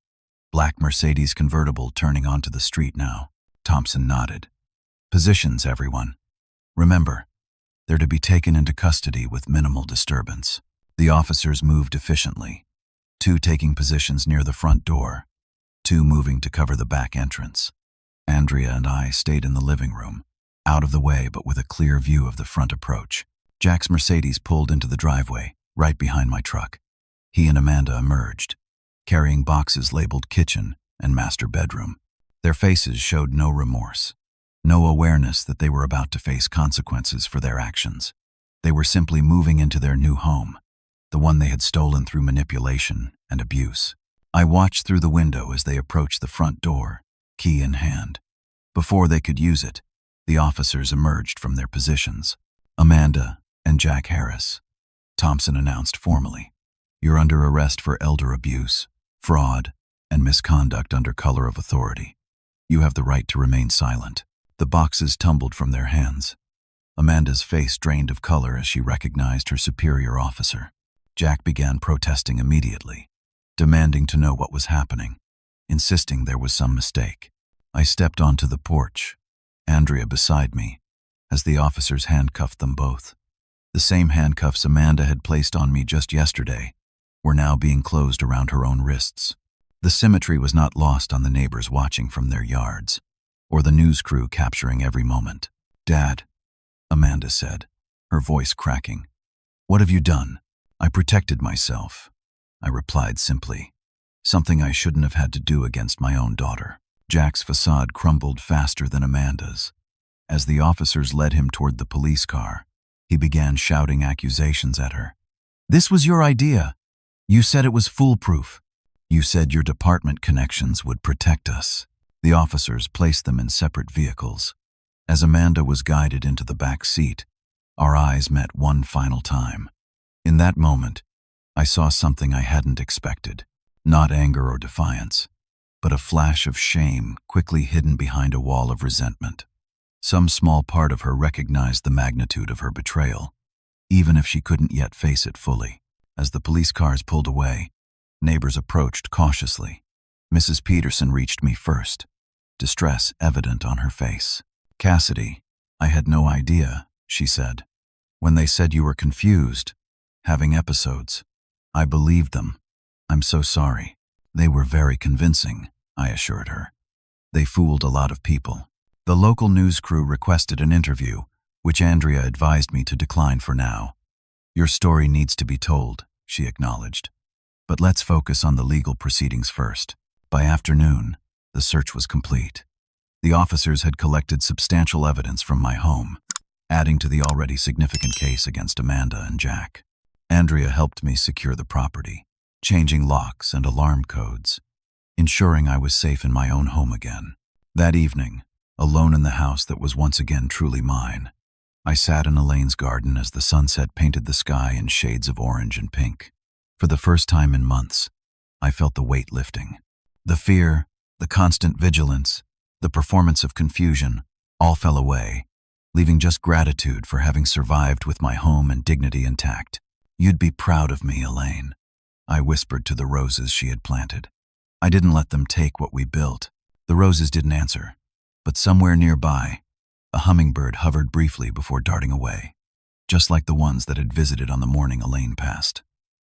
Black Mercedes convertible turning onto the street now. Thompson nodded. "Positions, everyone. Remember, they're to be taken into custody with minimal disturbance." The officers moved efficiently, 2 taking positions near the front door, 2 moving to cover the back entrance. Andrea and I stayed in the living room, out of the way but with a clear view of the front approach. Jack's Mercedes pulled into the driveway, right behind my truck. He and Amanda emerged, carrying boxes labeled kitchen and master bedroom. Their faces showed no remorse, no awareness that they were about to face consequences for their actions. They were simply moving into their new home, the one they had stolen through manipulation and abuse. I watched through the window as they approached the front door, key in hand. Before they could use it, the officers emerged from their positions. "Amanda and Jack Harris," Thompson announced formally. "You're under arrest for elder abuse, fraud, and misconduct under color of authority. You have the right to remain silent." The boxes tumbled from their hands. Amanda's face drained of color as she recognized her superior officer. Jack began protesting immediately, demanding to know what was happening, insisting there was some mistake. I stepped onto the porch, Andrea beside me, as the officers handcuffed them both. The same handcuffs Amanda had placed on me just yesterday were now being closed around her own wrists. The symmetry was not lost on the neighbors watching from their yards, or the news crew capturing every moment. "Dad," Amanda said, her voice cracking. "What have you done?" "I protected myself," I replied simply. "Something I shouldn't have had to do against my own daughter." Jack's facade crumbled faster than Amanda's. As the officers led him toward the police car, he began shouting accusations at her. "This was your idea. You said it was foolproof. You said your department connections would protect us." The officers placed them in separate vehicles. As Amanda was guided into the back seat, our eyes met one final time. In that moment, I saw something I hadn't expected. Not anger or defiance, but a flash of shame quickly hidden behind a wall of resentment. Some small part of her recognized the magnitude of her betrayal, even if she couldn't yet face it fully. As the police cars pulled away, neighbors approached cautiously. Mrs. Peterson reached me first, distress evident on her face. "Cassidy, I had no idea," she said. "When they said you were confused, having episodes, I believed them. I'm so sorry." "They were very convincing," I assured her. "They fooled a lot of people." The local news crew requested an interview, which Andrea advised me to decline for now. "Your story needs to be told," she acknowledged. "But let's focus on the legal proceedings first." By afternoon, the search was complete. The officers had collected substantial evidence from my home, adding to the already significant case against Amanda and Jack. Andrea helped me secure the property, changing locks and alarm codes, ensuring I was safe in my own home again. That evening, alone in the house that was once again truly mine, I sat in Elaine's garden as the sunset painted the sky in shades of orange and pink. For the first time in months, I felt the weight lifting. The fear, the constant vigilance, the performance of confusion, all fell away, leaving just gratitude for having survived with my home and dignity intact. "You'd be proud of me, Elaine," I whispered to the roses she had planted. "I didn't let them take what we built." The roses didn't answer, but somewhere nearby, a hummingbird hovered briefly before darting away, just like the ones that had visited on the morning Elaine passed.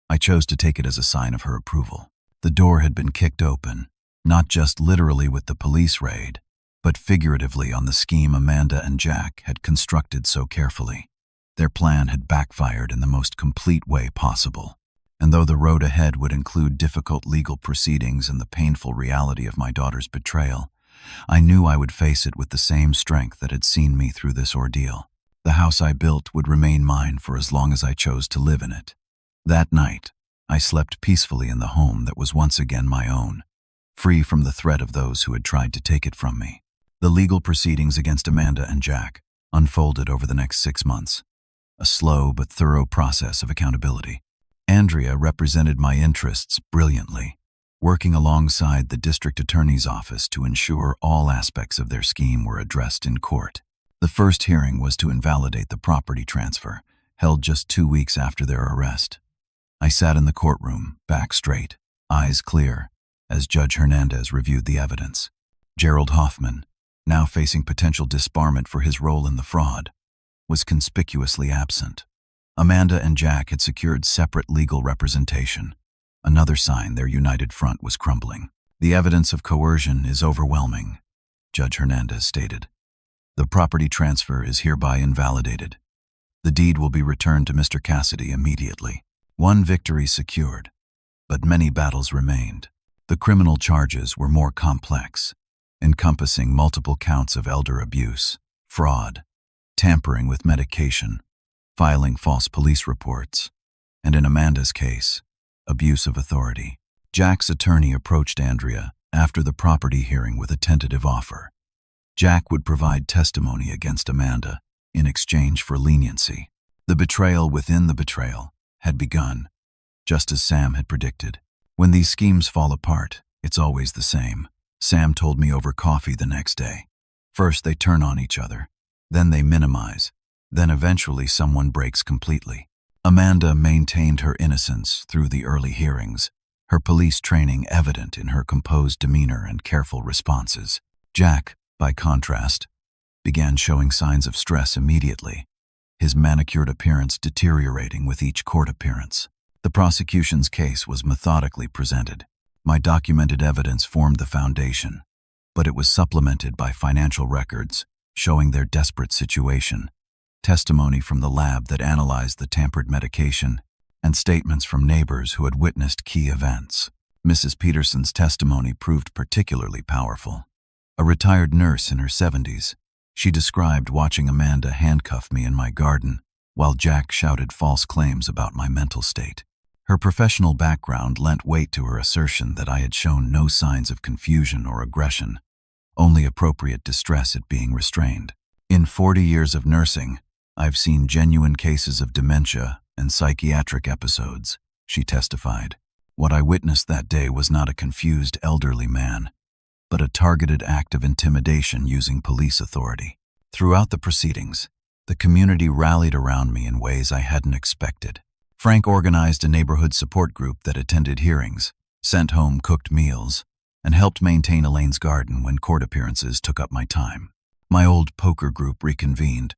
I chose to take it as a sign of her approval. The door had been kicked open, not just literally with the police raid, but figuratively on the scheme Amanda and Jack had constructed so carefully. Their plan had backfired in the most complete way possible, and though the road ahead would include difficult legal proceedings and the painful reality of my daughter's betrayal, I knew I would face it with the same strength that had seen me through this ordeal. The house I built would remain mine for as long as I chose to live in it. That night, I slept peacefully in the home that was once again my own, free from the threat of those who had tried to take it from me. The legal proceedings against Amanda and Jack unfolded over the next 6 months, a slow but thorough process of accountability. Andrea represented my interests brilliantly, working alongside the district attorney's office to ensure all aspects of their scheme were addressed in court. The first hearing was to invalidate the property transfer, held just 2 weeks after their arrest. I sat in the courtroom, back straight, eyes clear, as Judge Hernandez reviewed the evidence. Gerald Hoffman, now facing potential disbarment for his role in the fraud, was conspicuously absent. Amanda and Jack had secured separate legal representation, another sign their united front was crumbling. The evidence of coercion is overwhelming, Judge Hernandez stated. The property transfer is hereby invalidated. The deed will be returned to Mr. Cassidy immediately. One victory secured, but many battles remained. The criminal charges were more complex, encompassing multiple counts of elder abuse, fraud, tampering with medication, filing false police reports, and in Amanda's case, abuse of authority. Jack's attorney approached Andrea after the property hearing with a tentative offer. Jack would provide testimony against Amanda in exchange for leniency. The betrayal within the betrayal had begun, just as Sam had predicted. When these schemes fall apart, it's always the same. Sam told me over coffee the next day. First they turn on each other, then they minimize, then eventually someone breaks completely. Amanda maintained her innocence through the early hearings, her police training evident in her composed demeanor and careful responses. Jack, by contrast, began showing signs of stress immediately, his manicured appearance deteriorating with each court appearance. The prosecution's case was methodically presented. My documented evidence formed the foundation, but it was supplemented by financial records showing their desperate situation, testimony from the lab that analyzed the tampered medication, and statements from neighbors who had witnessed key events. Mrs. Peterson's testimony proved particularly powerful. A retired nurse in her 70s, she described watching Amanda handcuff me in my garden while Jack shouted false claims about my mental state. Her professional background lent weight to her assertion that I had shown no signs of confusion or aggression, only appropriate distress at being restrained. In 40 years of nursing, I've seen genuine cases of dementia and psychiatric episodes, she testified. What I witnessed that day was not a confused elderly man, but a targeted act of intimidation using police authority. Throughout the proceedings, the community rallied around me in ways I hadn't expected. Frank organized a neighborhood support group that attended hearings, sent home cooked meals, and helped maintain Elaine's garden when court appearances took up my time. My old poker group reconvened,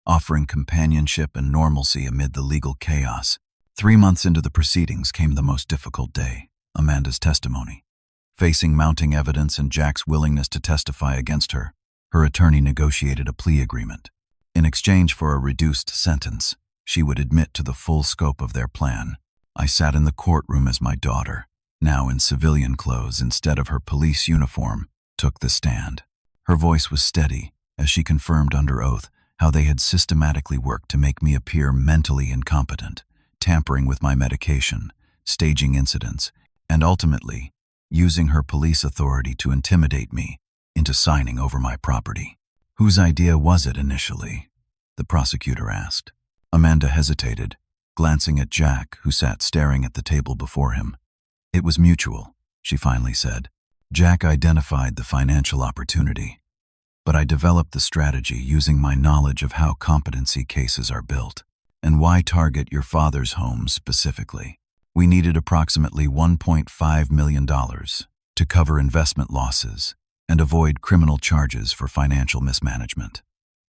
offering companionship and normalcy amid the legal chaos. 3 months into the proceedings came the most difficult day, Amanda's testimony. Facing mounting evidence and Jack's willingness to testify against her, her attorney negotiated a plea agreement. In exchange for a reduced sentence, she would admit to the full scope of their plan. I sat in the courtroom as my daughter, now in civilian clothes instead of her police uniform, took the stand. Her voice was steady as she confirmed under oath how they had systematically worked to make me appear mentally incompetent, tampering with my medication, staging incidents, and ultimately using her police authority to intimidate me into signing over my property. Whose idea was it initially? The prosecutor asked. Amanda hesitated, glancing at Jack, who sat staring at the table before him. It was mutual, she finally said. Jack identified the financial opportunity, but I developed the strategy using my knowledge of how competency cases are built. And why target your father's home specifically? We needed approximately $1.5 million to cover investment losses and avoid criminal charges for financial mismanagement.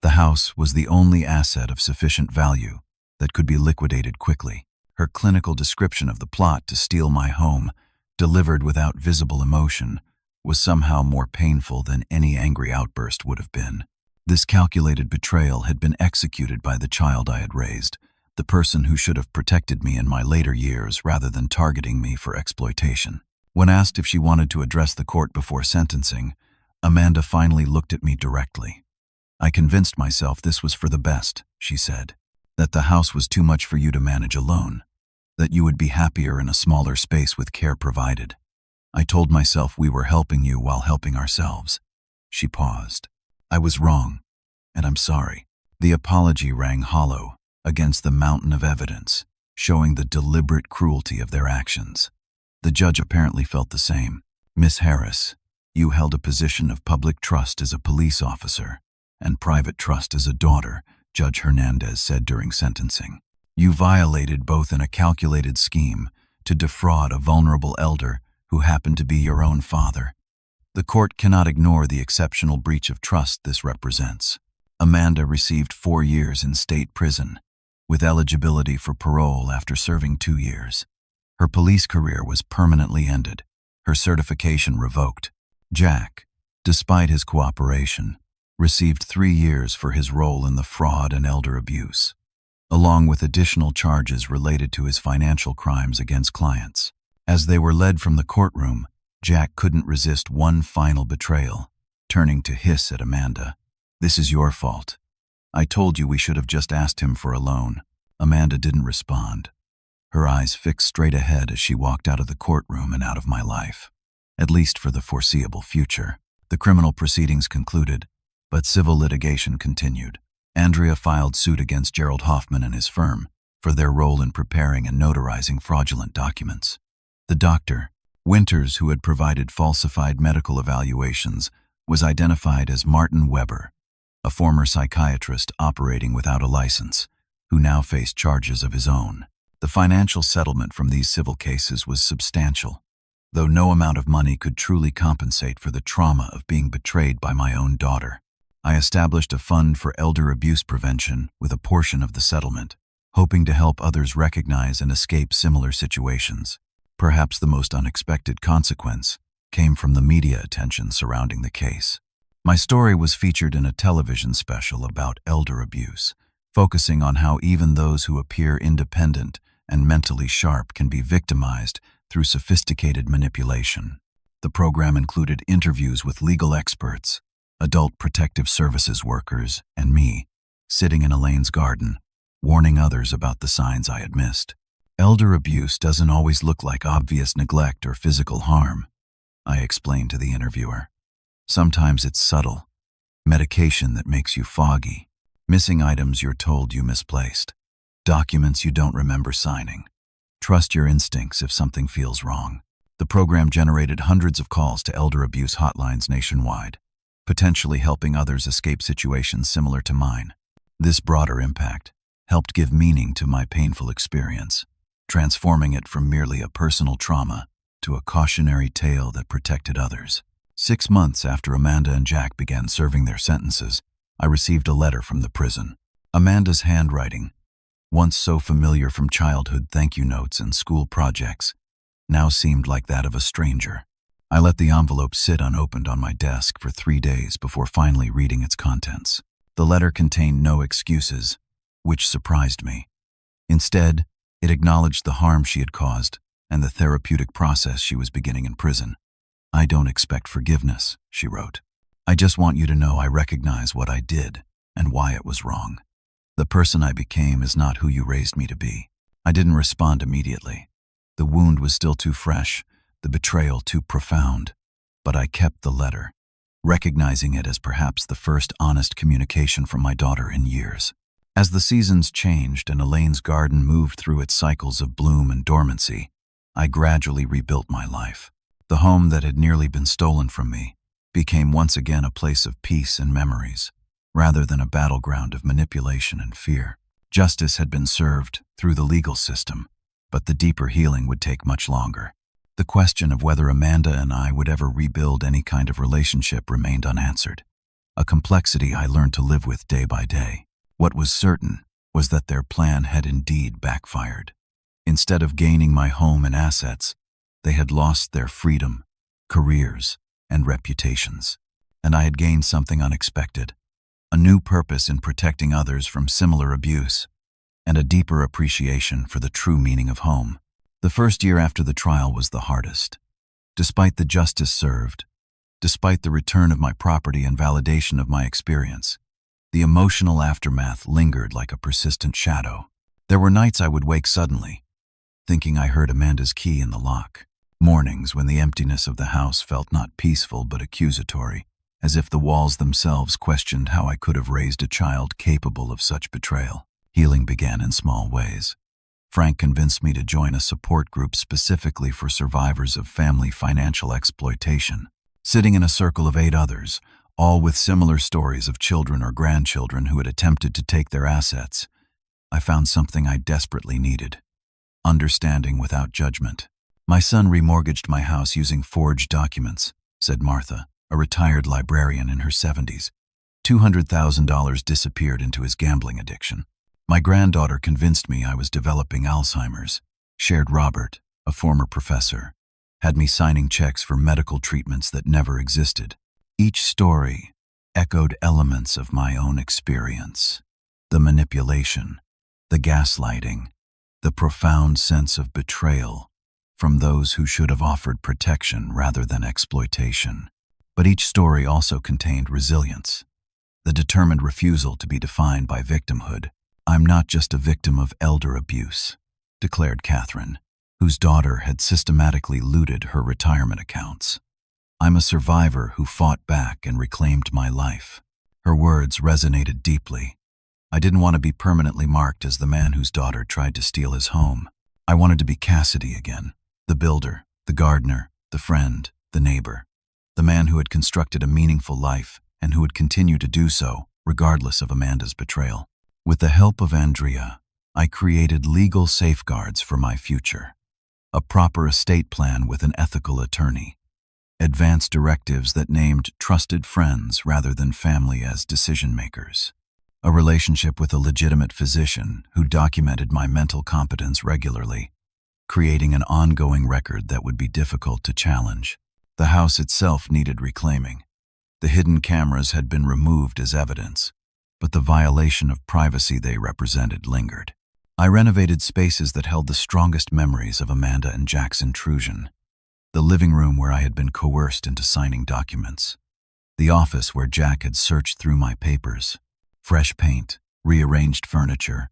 The house was the only asset of sufficient value that could be liquidated quickly. Her clinical description of the plot to steal my home, delivered without visible emotion, was somehow more painful than any angry outburst would have been. This calculated betrayal had been executed by the child I had raised, the person who should have protected me in my later years rather than targeting me for exploitation. When asked if she wanted to address the court before sentencing, Amanda finally looked at me directly. I convinced myself this was for the best, she said, that the house was too much for you to manage alone, that you would be happier in a smaller space with care provided. I told myself we were helping you while helping ourselves. She paused. I was wrong, and I'm sorry. The apology rang hollow against the mountain of evidence, showing the deliberate cruelty of their actions. The judge apparently felt the same. Miss Harris, you held a position of public trust as a police officer and private trust as a daughter, Judge Hernandez said during sentencing. You violated both in a calculated scheme to defraud a vulnerable elder who happened to be your own father. The court cannot ignore the exceptional breach of trust this represents. Amanda received 4 years in state prison, with eligibility for parole after serving 2 years. Her police career was permanently ended, her certification revoked. Jack, despite his cooperation, received 3 years for his role in the fraud and elder abuse, along with additional charges related to his financial crimes against clients. As they were led from the courtroom, Jack couldn't resist one final betrayal, turning to hiss at Amanda. "This is your fault. I told you we should have just asked him for a loan." Amanda didn't respond, her eyes fixed straight ahead as she walked out of the courtroom and out of my life, at least for the foreseeable future. The criminal proceedings concluded, but civil litigation continued. Andrea filed suit against Gerald Hoffman and his firm for their role in preparing and notarizing fraudulent documents. The doctor, Winters, who had provided falsified medical evaluations, was identified as Martin Weber, a former psychiatrist operating without a license, who now faced charges of his own. The financial settlement from these civil cases was substantial, though no amount of money could truly compensate for the trauma of being betrayed by my own daughter. I established a fund for elder abuse prevention with a portion of the settlement, hoping to help others recognize and escape similar situations. Perhaps the most unexpected consequence came from the media attention surrounding the case. My story was featured in a television special about elder abuse, focusing on how even those who appear independent and mentally sharp can be victimized through sophisticated manipulation. The program included interviews with legal experts, adult protective services workers, and me, sitting in Elaine's garden, warning others about the signs I had missed. Elder abuse doesn't always look like obvious neglect or physical harm, I explained to the interviewer. Sometimes it's subtle, medication that makes you foggy, missing items you're told you misplaced, documents you don't remember signing. Trust your instincts if something feels wrong. The program generated hundreds of calls to elder abuse hotlines nationwide, potentially helping others escape situations similar to mine. This broader impact helped give meaning to my painful experience, transforming it from merely a personal trauma to a cautionary tale that protected others. 6 months after Amanda and Jack began serving their sentences, I received a letter from the prison. Amanda's handwriting, once so familiar from childhood thank you notes and school projects, now seemed like that of a stranger. I let the envelope sit unopened on my desk for 3 days before finally reading its contents. The letter contained no excuses, which surprised me. Instead, it acknowledged the harm she had caused and the therapeutic process she was beginning in prison. "I don't expect forgiveness," she wrote. "I just want you to know I recognize what I did and why it was wrong. The person I became is not who you raised me to be." I didn't respond immediately. The wound was still too fresh, the betrayal too profound, but I kept the letter, recognizing it as perhaps the first honest communication from my daughter in years. As the seasons changed and Elaine's garden moved through its cycles of bloom and dormancy, I gradually rebuilt my life. The home that had nearly been stolen from me became once again a place of peace and memories, rather than a battleground of manipulation and fear. Justice had been served through the legal system, but the deeper healing would take much longer. The question of whether Amanda and I would ever rebuild any kind of relationship remained unanswered, a complexity I learned to live with day by day. What was certain was that their plan had indeed backfired. Instead of gaining my home and assets, they had lost their freedom, careers, and reputations. And I had gained something unexpected, a new purpose in protecting others from similar abuse, and a deeper appreciation for the true meaning of home. The first year after the trial was the hardest. Despite the justice served, despite the return of my property and validation of my experience, the emotional aftermath lingered like a persistent shadow. There were nights I would wake suddenly, thinking I heard Amanda's key in the lock. Mornings when the emptiness of the house felt not peaceful but accusatory, as if the walls themselves questioned how I could have raised a child capable of such betrayal. Healing began in small ways. Frank convinced me to join a support group specifically for survivors of family financial exploitation. Sitting in a circle of 8 others, all with similar stories of children or grandchildren who had attempted to take their assets, I found something I desperately needed: understanding without judgment. "My son remortgaged my house using forged documents," said Martha, a retired librarian in her 70s. $200,000 disappeared into his gambling addiction. "My granddaughter convinced me I was developing Alzheimer's," shared Robert, a former professor, "had me signing checks for medical treatments that never existed. Each story echoed elements of my own experience. The manipulation, the gaslighting, the profound sense of betrayal from those who should have offered protection rather than exploitation. But each story also contained resilience, the determined refusal to be defined by victimhood. "I'm not just a victim of elder abuse," declared Catherine, whose daughter had systematically looted her retirement accounts. "I'm a survivor who fought back and reclaimed my life." Her words resonated deeply. I didn't want to be permanently marked as the man whose daughter tried to steal his home. I wanted to be Cassidy again, the builder, the gardener, the friend, the neighbor, the man who had constructed a meaningful life and who would continue to do so, regardless of Amanda's betrayal. With the help of Andrea, I created legal safeguards for my future. A proper estate plan with an ethical attorney. Advanced directives that named trusted friends rather than family as decision-makers. A relationship with a legitimate physician who documented my mental competence regularly, creating an ongoing record that would be difficult to challenge. The house itself needed reclaiming. The hidden cameras had been removed as evidence, but the violation of privacy they represented lingered. I renovated spaces that held the strongest memories of Amanda and Jack's intrusion. The living room where I had been coerced into signing documents. The office where Jack had searched through my papers. Fresh paint, rearranged furniture,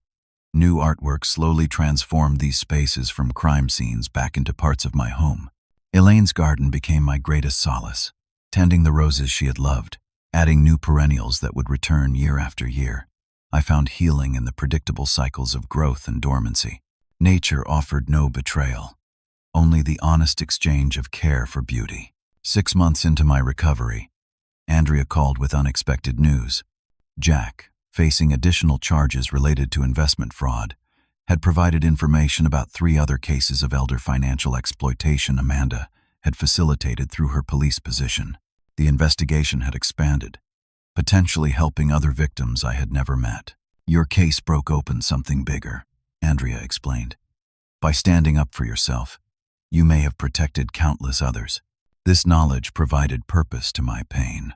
new artwork slowly transformed these spaces from crime scenes back into parts of my home. Elaine's garden became my greatest solace, tending the roses she had loved, adding new perennials that would return year after year. I found healing in the predictable cycles of growth and dormancy. Nature offered no betrayal, only the honest exchange of care for beauty. 6 months into my recovery, Andrea called with unexpected news. Jack, facing additional charges related to investment fraud, had provided information about 3 other cases of elder financial exploitation Amanda had facilitated through her police position. The investigation had expanded, potentially helping other victims I had never met. "Your case broke open something bigger," Andrea explained. "By standing up for yourself, you may have protected countless others." This knowledge provided purpose to my pain.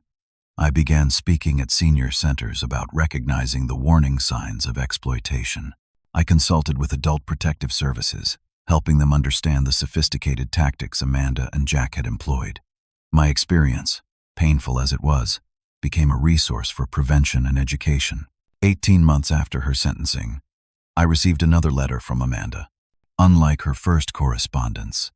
I began speaking at senior centers about recognizing the warning signs of exploitation. I consulted with adult protective services, helping them understand the sophisticated tactics Amanda and Jack had employed. My experience, painful as it was, became a resource for prevention and education. 18 months after her sentencing, I received another letter from Amanda. Unlike her first correspondence,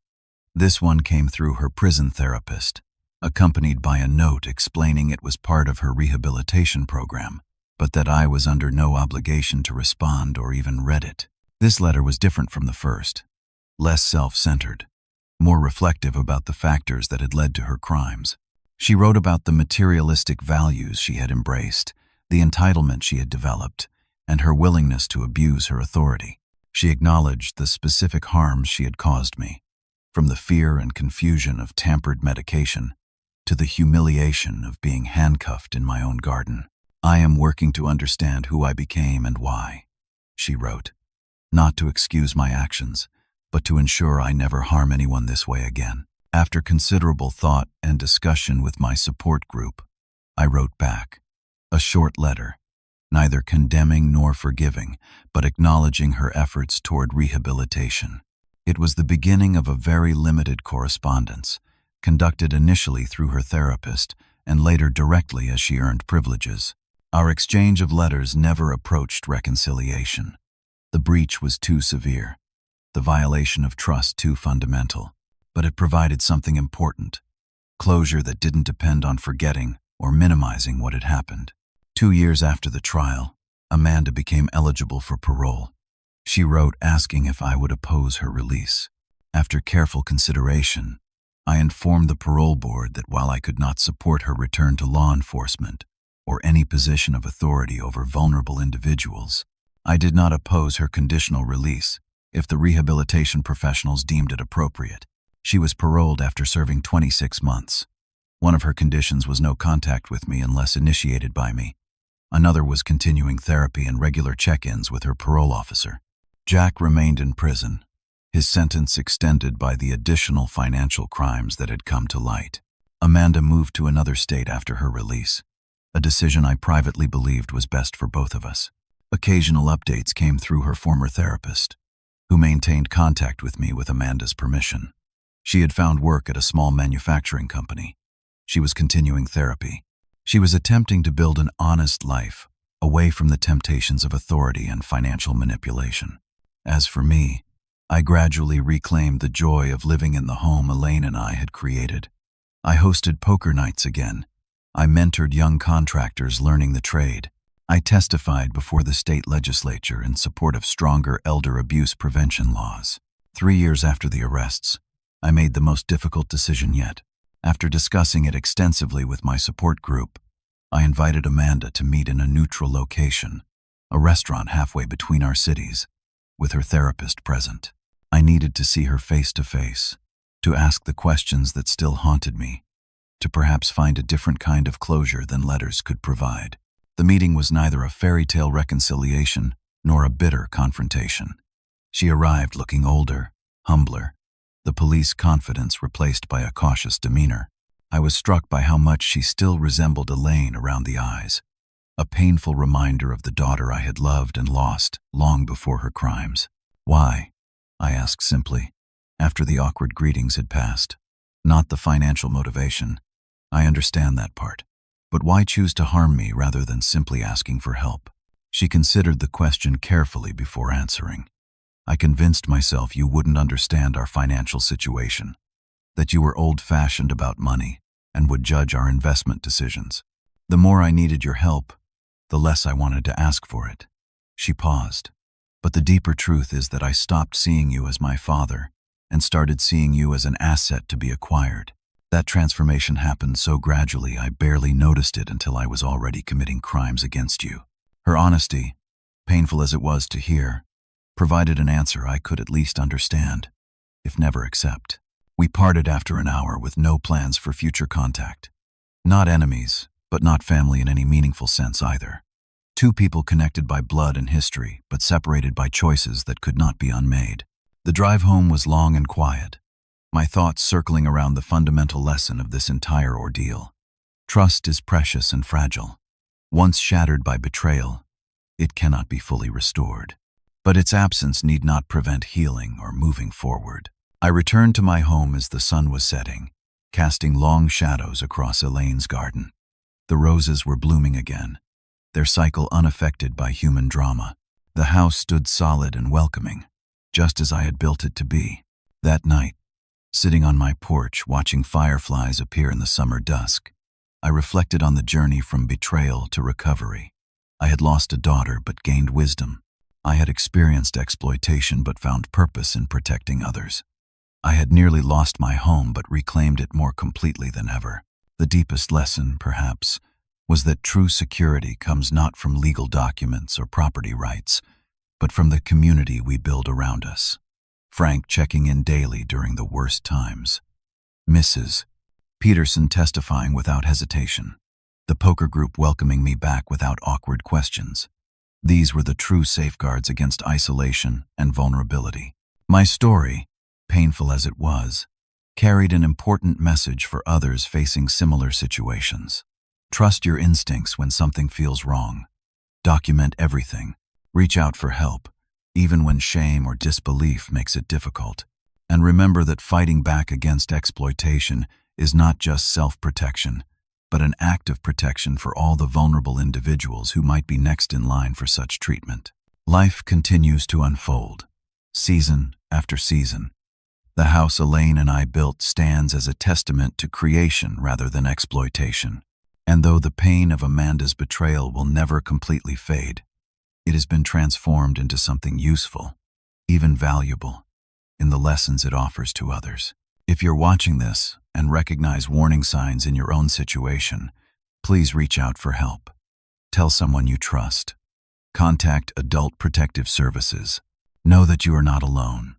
this one came through her prison therapist, accompanied by a note explaining it was part of her rehabilitation program, but that I was under no obligation to respond or even read it. This letter was different from the first, less self-centered, more reflective about the factors that had led to her crimes. She wrote about the materialistic values she had embraced, the entitlement she had developed, and her willingness to abuse her authority. She acknowledged the specific harms she had caused me, from the fear and confusion of tampered medication to the humiliation of being handcuffed in my own garden. "I am working to understand who I became and why," she wrote, "not to excuse my actions, but to ensure I never harm anyone this way again." After considerable thought and discussion with my support group, I wrote back a short letter, neither condemning nor forgiving, but acknowledging her efforts toward rehabilitation. It was the beginning of a very limited correspondence, conducted initially through her therapist and later directly as she earned privileges. Our exchange of letters never approached reconciliation. The breach was too severe, the violation of trust too fundamental, but it provided something important, closure that didn't depend on forgetting or minimizing what had happened. 2 years after the trial, Amanda became eligible for parole. She wrote asking if I would oppose her release. After careful consideration, I informed the parole board that while I could not support her return to law enforcement or any position of authority over vulnerable individuals, I did not oppose her conditional release if the rehabilitation professionals deemed it appropriate. She was paroled after serving 26 months. One of her conditions was no contact with me unless initiated by me. Another was continuing therapy and regular check-ins with her parole officer. Jack remained in prison, his sentence extended by the additional financial crimes that had come to light. Amanda moved to another state after her release, a decision I privately believed was best for both of us. Occasional updates came through her former therapist, who maintained contact with me with Amanda's permission. She had found work at a small manufacturing company. She was continuing therapy. She was attempting to build an honest life, away from the temptations of authority and financial manipulation. As for me, I gradually reclaimed the joy of living in the home Elaine and I had created. I hosted poker nights again. I mentored young contractors learning the trade. I testified before the state legislature in support of stronger elder abuse prevention laws. 3 years after the arrests, I made the most difficult decision yet. After discussing it extensively with my support group, I invited Amanda to meet in a neutral location, a restaurant halfway between our cities, with her therapist present. I needed to see her face to face, to ask the questions that still haunted me, to perhaps find a different kind of closure than letters could provide. The meeting was neither a fairy tale reconciliation nor a bitter confrontation. She arrived looking older, humbler, the police confidence replaced by a cautious demeanor. I was struck by how much she still resembled Elaine around the eyes, a painful reminder of the daughter I had loved and lost long before her crimes. Why? I asked simply, after the awkward greetings had passed. Not the financial motivation. I understand that part. But why choose to harm me rather than simply asking for help? She considered the question carefully before answering. I convinced myself you wouldn't understand our financial situation, that you were old-fashioned about money and would judge our investment decisions. The more I needed your help, the less I wanted to ask for it. She paused. But the deeper truth is that I stopped seeing you as my father and started seeing you as an asset to be acquired. That transformation happened so gradually I barely noticed it until I was already committing crimes against you. Her honesty, painful as it was to hear, provided an answer I could at least understand, if never accept. We parted after an hour with no plans for future contact. Not enemies, but not family in any meaningful sense either. Two people connected by blood and history, but separated by choices that could not be unmade. The drive home was long and quiet, my thoughts circling around the fundamental lesson of this entire ordeal. Trust is precious and fragile. Once shattered by betrayal, it cannot be fully restored. But its absence need not prevent healing or moving forward. I returned to my home as the sun was setting, casting long shadows across Elaine's garden. The roses were blooming again, their cycle unaffected by human drama. The house stood solid and welcoming, just as I had built it to be. That night, sitting on my porch watching fireflies appear in the summer dusk, I reflected on the journey from betrayal to recovery. I had lost a daughter but gained wisdom. I had experienced exploitation but found purpose in protecting others. I had nearly lost my home but reclaimed it more completely than ever. The deepest lesson, perhaps, was that true security comes not from legal documents or property rights, but from the community we build around us. Frank checking in daily during the worst times. Mrs. Peterson testifying without hesitation. The poker group welcoming me back without awkward questions. These were the true safeguards against isolation and vulnerability. My story, painful as it was, carried an important message for others facing similar situations. Trust your instincts when something feels wrong. Document everything. Reach out for help, even when shame or disbelief makes it difficult. And remember that fighting back against exploitation is not just self-protection, but an act of protection for all the vulnerable individuals who might be next in line for such treatment. Life continues to unfold, season after season. The house Elaine and I built stands as a testament to creation rather than exploitation. And though the pain of Amanda's betrayal will never completely fade, it has been transformed into something useful, even valuable, in the lessons it offers to others. If you're watching this and recognize warning signs in your own situation, please reach out for help. Tell someone you trust. Contact Adult Protective Services. Know that you are not alone,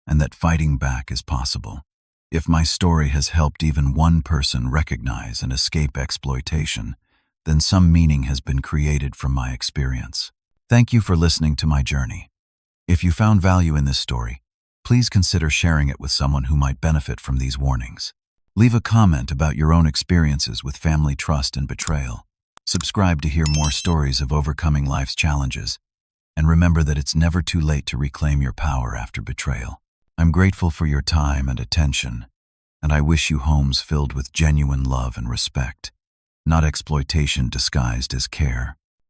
and that fighting back is possible. If my story has helped even one person recognize and escape exploitation, then some meaning has been created from my experience. Thank you for listening to my journey. If you found value in this story, please consider sharing it with someone who might benefit from these warnings. Leave a comment about your own experiences with family trust and betrayal. Subscribe to hear more stories of overcoming life's challenges. And remember that it's never too late to reclaim your power after betrayal. I'm grateful for your time and attention, and I wish you homes filled with genuine love and respect, not exploitation disguised as care.